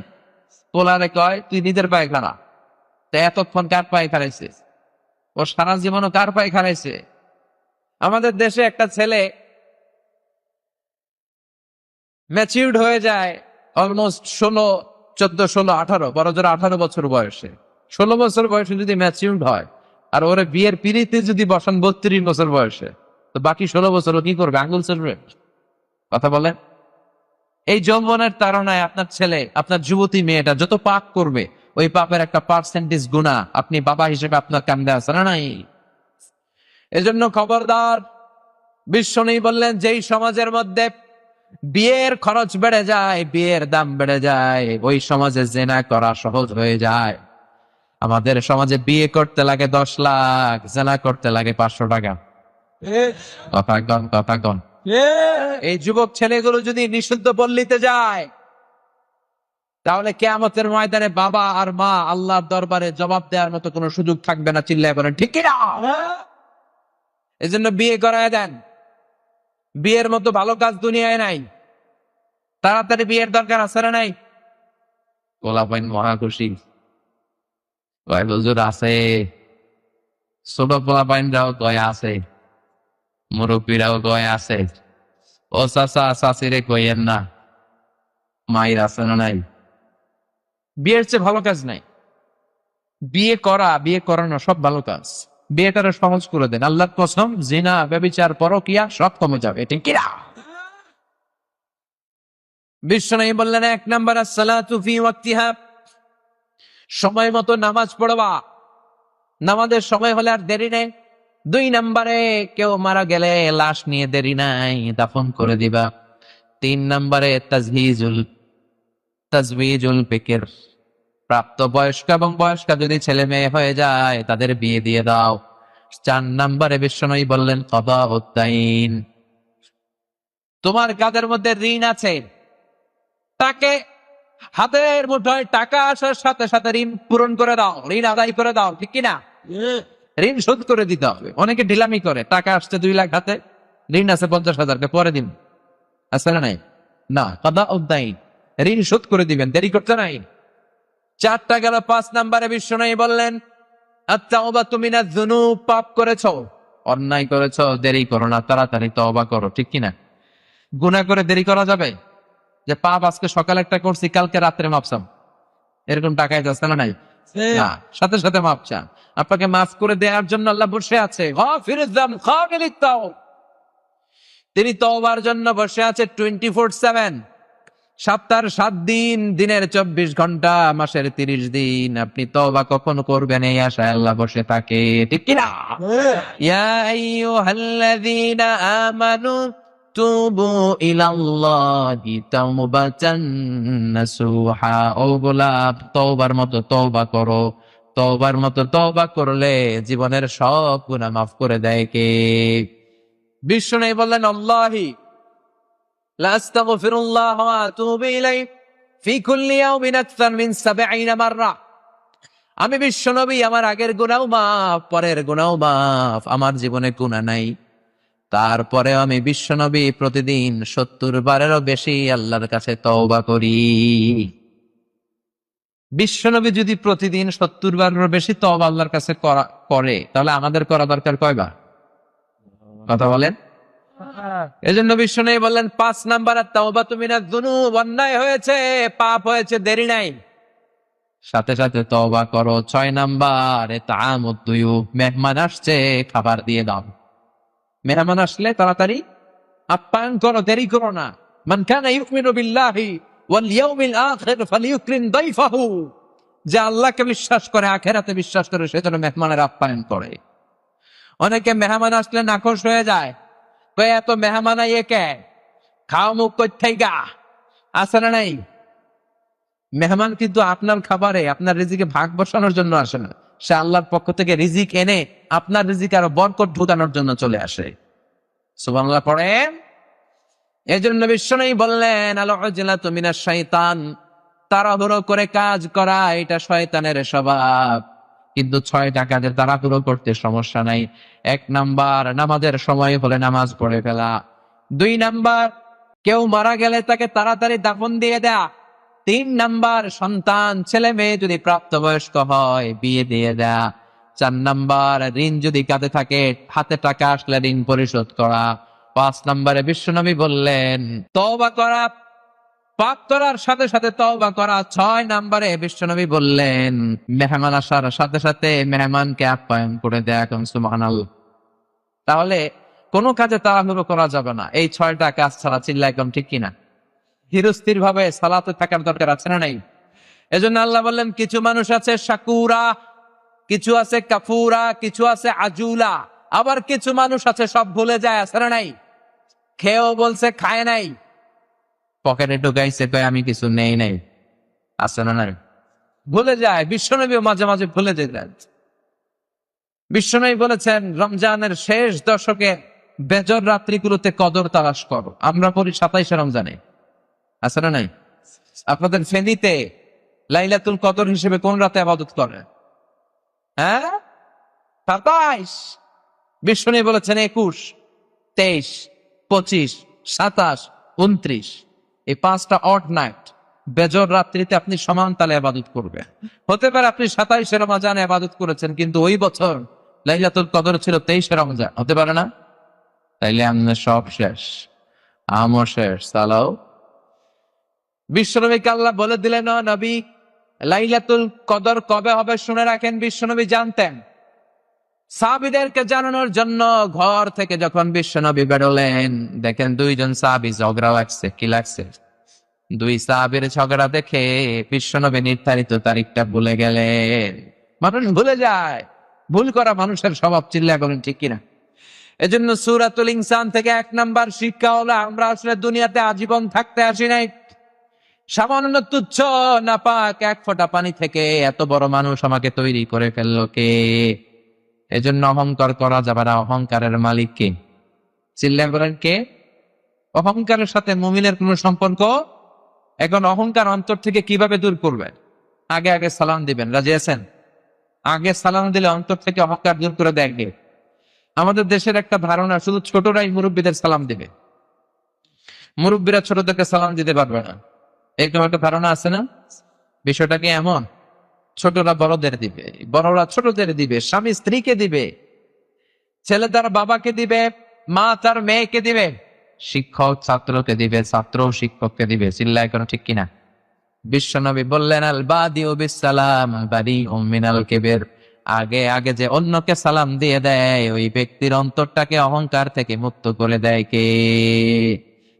পোলারে কয় তুই নিজের পায়ে খাড়া, তো এতক্ষণ কার পায়ে খাড়াইছিস? ও সারা জীবনও কার পায়ে খাড়াইছে? আমাদের দেশে একটা ছেলে ম্যাচিউরড হয়ে যায় অলমোস্ট 14, 16, 17, বড় জোর 18 বছর বয়সে। 16 বছর বয়সে যদি ম্যাচিউরড হয়, আর ওরে বিয়ের পিড়িতে যদি বসান 32 বছর বয়সে, তো বাকি 16 বছর ও কি করবে? আঙ্গুল চলবে? কথা বলেন। এই যৌবনের তাড়নায় আপনার ছেলে, আপনার যুবতী মেয়েটা যত পাপ করবে, ওই পাপের একটা পার্সেন্টেজ গুনাহ আপনি বাবা হিসেবে আপনার কান্দে আছে না নাই? এজন্য খবরদার, বিশ্বনবী বললেন যেই সমাজের মধ্যে বিয়ের খরচ বেড়ে যায়, বিয়ের দাম বেড়ে যায়, ওই সমাজে জেনা করা সহজ হয়ে যায়। আমাদের সমাজে বিয়ে করতে লাগে 10 লাখ, জেনা করতে লাগে 500 টাকা। কথা কন। এই যুবক ছেলেগুলো যদি নিষিদ্ধ পল্লীতে যায়, তাহলে কিয়ামতের ময়দানে বাবা আর মা আল্লাহর দরবারে জবাব দেওয়ার মতো কোনো সুযোগ থাকবে না। চিল্লায় বলেন ঠিক কিনা? এজন্য বিয়ে করায় দেন। বিয়ের মতো ভালো কাজ দুনিয়ায় নাই। তাড়াতাড়ি বিয়ের দরকার আছে না নাই? পোলাপাইন মহা খুশি, কয় হুজুর আছে, ছোট পোলাপাইনরাও কয় আছে, মুরব্বীরাও কয় আছে। ও চাচা চাচিরে কইয়েন না, মায়ের আছে না নাই? বিয়ের চেয়ে ভালো কাজ নাই। বিয়ে করা, বিয়ে করানো সব ভালো কাজ। বিয়েটারে সহজ করে দেন। আল্লাহর কসম, জিনা, ব্যভিচার, পরকিয়া সব কমে যাবে। ঠিক কিনা? বিশ্বনবী বললেন 1 নাম্বার আসসালাতু ফি ওয়াক্তিহা, সময় মতো নামাজ পড়বা। নামাজের সময় হলে আর দেরি নেই। 2 নাম্বারে কেউ মারা গেলে লাশ নিয়ে দেরি নাই, দাফন করে দিবা। 3 নাম্বারে তাজওয়ীজুল বিকর, প্রাপ্ত বয়স্ক এবং বয়স্কা যদি ছেলে মেয়ে হয়ে যায় তাদের বিয়ে দিয়ে দাও। 4 নাম্বারে বিশ্বনবী বললেন কদাউদ দাইন, তোমার কাদের মধ্যে ঋণ আছে, তাকে হাতের মুঠোয় টাকা আসার সাথে সাথে ঋণ পূরণ করে দাও, ঋণ আদায় করে দাও। ঠিক কিনা? ঋণ শোধ করে দিতে হবে। অনেকে ঢিলামি করে, টাকা আসছে 2 লাখ হাতে, ঋণ আছে 50,000, পরে দিন, আছে না নাই? না, কদাউদ দাইন, ঋণ শোধ করে দিবেন, দেরি করতে নাই। 4টা গেল। 5 নাম্বারে বিশ্বনবী বললেন আত-তাওবাতু মিনাজ যুনুব, পাপ করেছো, অন্যায় করেছো, দেরি করো না, তাড়াতাড়ি তওবা করো। ঠিক কিনা? গুনাহ করে দেরি করা যাবে? যে পাপ আজকে সকালে একটা করছি, কালকে রাত্রে মাপসাম, এরকম টাকায় যাচ্ছে না নাই? না, সাথে সাথে মাপ চান। আপনাকে মাফ করে দেওয়ার জন্য আল্লাহ বসে আছে। গাফিরুয যামব কাবিলিত তাওব, তিনি তওবার জন্য বসে আছে 24/7। সপ্তাহের 7 দিন, দিনের 24 ঘন্টা, মাসের 30 দিন। আপনি তওবা কখন করবেন এই আশায় আল্লাহ বসে থাকে। ঠিক কিনা? ইয়া আইয়ুহাল্লাযীনা আমানু তুবু ইলাল্লাহি তাওবাতান নাসুহা, ও গোলাপ, তওবার মতো তওবা করো। তওবার মতো তওবা করলে জীবনের সব গুনাহ মাফ করে দেয় কে? বিশ্বনবী বললেন আল্লাহি লা আস্তাগফিরুল্লাহ ওয়া আতুবু ইলাইহি ফি কুল্লি ইয়াউমিন আকসার মিন 70 মাররা। আমি বিশ্বনবী, আমার আগের গুনাহ মাফ, পরের গুনাহ মাফ, আমার জীবনে গুনাহ নাই। তারপরে আমি বিশ্বনবী প্রতিদিন 70 বারেরও বেশি আল্লাহর কাছে তওবা করি। বিশ্বনবী যদি প্রতিদিন 70 বারেরও বেশি তওবা আল্লাহর কাছে করে, তাহলে আমাদের করা দরকার কয়বার? কথা বলেন। এজন্য বিশ্বনবী বললেন 5 নাম্বার আত-তাওবাতু মিনাজ যুনুব, অন্যায় হয়েছে, পাপ হয়েছে, দেরি নাই, সাথে সাথে তওবা করো। 6 নাম্বার ইতআমুদ দুয়ুফ, মেহমান আসছে খাবার দিয়ে দাও। মেহমান আসলে তাড়াতাড়ি আপ্যায়ন করো, দেরি করো না। মান কানা ইউমিনু বিল্লাহি ওয়াল ইয়াউমিল আখির ফালিউকরিম দাইফাহু, যে আল্লাহকে বিশ্বাস করে, আখিরাতে বিশ্বাস করে, সে যেন মেহমানের আপ্যায়ন করে। অনেকে মেহমান আসলে নাখোশ হয়ে যায়, কই এত মেহমান আইয়ে কে, খাও মুখ কই গা, আছে না নাই? মেহমান কিন্তু আপনার খাবারে, আপনার রিজিকে ভাগ বসানোর জন্য আসে না। সে আল্লাহর পক্ষ থেকে রিজিক এনে আপনার রিজিকে আরো বরকত ঢুকানোর জন্য চলে আসে। সুবহানাল্লাহ পড়েন। এজন্য বিশ্বনবী বললেন আল উজলাতু মিনাশ শাইতান, তাড়াহুড়ো করে কাজ করা এটা শয়তানের স্বভাব। কিন্তু 6টা কাজে তাড়াহুড়ো করতে সমস্যা নাই। 1 নাম্বার, নামাজের সময় হলে নামাজ পড়ে ফেলা। 2 নাম্বার, কেউ মারা গেলে তাকে তাড়াতাড়ি দাফন দিয়ে দেয়া। 3 নাম্বার, সন্তান, ছেলে মেয়ে যদি প্রাপ্তবয়স্ক হয় বিয়ে দিয়ে দেয়া। 4 নাম্বার, ঋণ যদি কাঁধে থাকে, হাতে টাকা আসলে ঋণ পরিশোধ করা। 5 নাম্বারে বিশ্বনবী বললেন তওবা করা, পাপ করার সাথে সাথে তওবা করা। 6 নাম্বারে বিশ্বনবী বললেন মেহমান আসার সাথে সাথে মেহমানকে আপ্যায়ন করে দেয়া। এখন সুবহানাল্লাহ। তাহলে কোনো কাজে তাড়াহুড়ো করা যাবে না এই 6টা কাজ ছাড়া। চিল্লা একদম ঠিক কিনা? ধীরস্থির ভাবে সালাতে থাকার দরকার আছে না নাই? এজন্য আল্লাহ বললেন কিছু মানুষ আছে শাকুরা, কিছু আছে কাফুরা, কিছু আছে আজুলা। আবার কিছু মানুষ আছে সব ভুলে যায়, আছে না নাই? খেয়েও বলছে খায় নাই, পকেটে ঢুকাইছে কয় আমি কিছু নেই নাই, আছে না নাই? ভুলে যায়। বিশ্বনবীও মাঝে মাঝে ভুলে যেতেন। বিশ্বনবী বলেছেন রমজানের শেষ দশকে বেজর রাত্রিগুলোতে কদর তালাশ করো। আমরা পড়ি 27 রমজানে, আছে না নাই? আপনাদের ফেনীতে লাইলাতুল কদর হিসেবে কোন রাতে ইবাদত করে? হ্যাঁ, 27। বিশ্বনবী বলেছেন 21, 23, 25, 27, 29, এই 5টা অড নাইট বেজর রাত্রিতে আপনি সমান তালে ইবাদত করবে। হতে পারে আপনি 27 রমজানে ইবাদত করেছেন, কিন্তু ওই বছর লাইলাতুল কদর ছিল 23 রমজান, হতে পারে না? তাইলে আমাদের সব শেষ, আমও শেষ, সালাও। বিশ্বনবীকে আল্লাহ বলে দিলেন, ও নবী, লাইলাতুল কদর কবে হবে শুনে রাখেন। বিশ্বনবী জানতেন। সাহাবীদেরকে জানানোর জন্য ঘর থেকে যখন বিশ্বনবী বেরোলেন, দেখেন 2জন সাহাবী ঝগড়া লাগছে। কি লাগছে? 2 সাহাবীর ঝগড়া দেখে বিশ্বনবী নির্ধারিত তারিখটা ভুলে গেলেন। মানুষ ভুলে যায়, ভুল করা মানুষের স্বভাব। চিল্লায় বলেন ঠিক কিনা? এজন্য সূরাতুল ইনসান থেকে 1 নাম্বার শিক্ষা হলো, আমরা আসলে দুনিয়াতে আজীবন থাকতে আসি নাই। সামান্য তুচ্ছ নাপাক 1 ফোঁটা পানি থেকে এত বড় মানুষ আমাকে তৈরি করে ফেললো কে? এজন্য অহংকার করা যাবে না। অহংকারের মালিক কে? চিল্লায় বলেন কে? অহংকারের সাথে মুমিনের কোন সম্পর্ক। এখন অহংকার অন্তর থেকে কিভাবে দূর করবেন? আগে আগে সালাম দিবেন। রাজি আছেন? আগে সালাম দিলে অন্তর থেকে অহংকার দূর করে দেখবে। আমাদের দেশের একটা ধারণা, শুধু ছোটরাই মুরব্বীদের সালাম দিবে, মুরব্বীরা ছোটদেরকে সালাম দিতে পারবে না, এরকম একটা ধারণা আছে না? বিষয়টা কি এমন? ছোটরা বড়দের দিবে, বড়রা ছোটদের দিবে, স্বামী স্ত্রীকে দিবে, ছেলে তার বাবাকে দিবে, মা তার মেয়েকে দিবে, শিক্ষক ছাত্রকে দিবে, ছাত্র শিক্ষককে দিবে। চিল্লায় কোনো ঠিক কিনা? বিশ্বনবী বললেন, আল বাদিউ বিসসালাম বারিউম মিনাল কিবর। আগে আগে যে অন্যকে সালাম দিয়ে দেয়, ওই ব্যক্তির অন্তরটাকে অহংকার থেকে মুক্ত করে দেয় কে?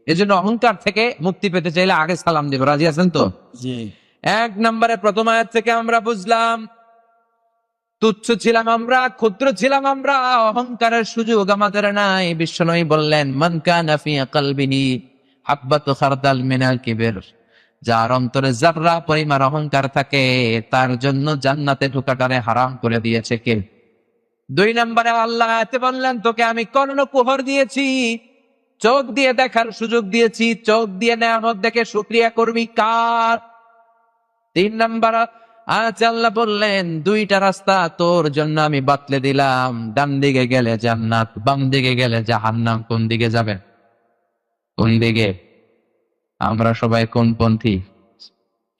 এজন্য অহংকার থেকে মুক্তি পেতে চাইলে আগে সালাম দিব। রাজি আছেন তো? জি। 1 নম্বরে প্রথম আয়াত থেকে আমরা বুঝলাম, তুচ্ছ ছিলাম আমরা, ক্ষুদ্র ছিলাম আমরা, অহংকারের সুযোগ আমাদের নাই। বিশ্বনবী বললেন, মান কানা ফি কলবিহি হাববাতু খারদাল মিনাল কিবর, যার অন্তরে যাররা পরিমাণ অহংকার থাকে, তার জন্য জান্নাতে ঢোকাটারে হারাম করে দিয়েছে কে? 2 নম্বরে আল্লাহ আয়াতে বললেন, তোকে আমি কর্ণকুহর দিয়েছি, চোখ দিয়ে দেখার সুযোগ দিয়েছি, চোখ দিয়ে নেয়ামত দেখে শুকরিয়া করবি কার? 3 নম্বর আয়াতে আল্লাহ বললেন, 2টা রাস্তা তোর জন্য আমি বাতলে দিলাম, ডান দিকে গেলে জান্নাত, বাম দিকে গেলে জাহান্নাম। কোন দিকে যাবে? কোন দিকে? আমরা সবাই কোন পন্থী?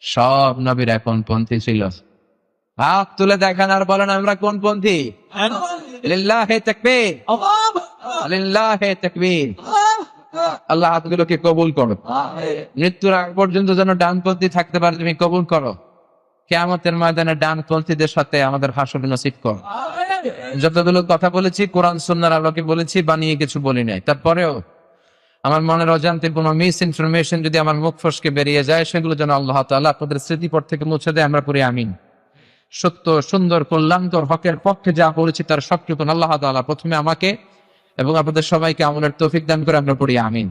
সব নবীরা কোন পন্থী ছিল? হাত তুলে দেখান আর বলেন আমরা কোন পন্থী? লিল্লাহি তাকবীর, লিল্লাহি তাকবীর। আল্লাহ হাতগুলোকে কবুল করো। মৃত্যুর আগ পর্যন্ত যেন ডানপন্থী থাকতে পারে তুমি কবুল করো। কিয়ামতের ময়দানে ডানপন্থীদের সাথে আমাদের হাসর নসিব করো। যতগুলো কথা বলেছি কোরআন সুন্নাহর আলোকে বলেছি, বানিয়ে কিছু বলি নাই। তারপরেও আমার মনের অজান্তে কোনো মিস ইনফরমেশন যদি আমার মুখ ফসকে বেরিয়ে যায়, সেগুলো যেন আল্লাহ তাআলা আপনাদের স্মৃতিপট থেকে মুছে দেয়। আমরা পড়ি আমিন। সত্য, সুন্দর, কল্যাণকর, হকের পক্ষে যা বলেছি তার সবটুকু আল্লাহ তাআলা প্রথমে আমাকে এবং আপনাদের সবাইকে আমলের তৌফিক দান করে। আমরা পড়ি আমিন।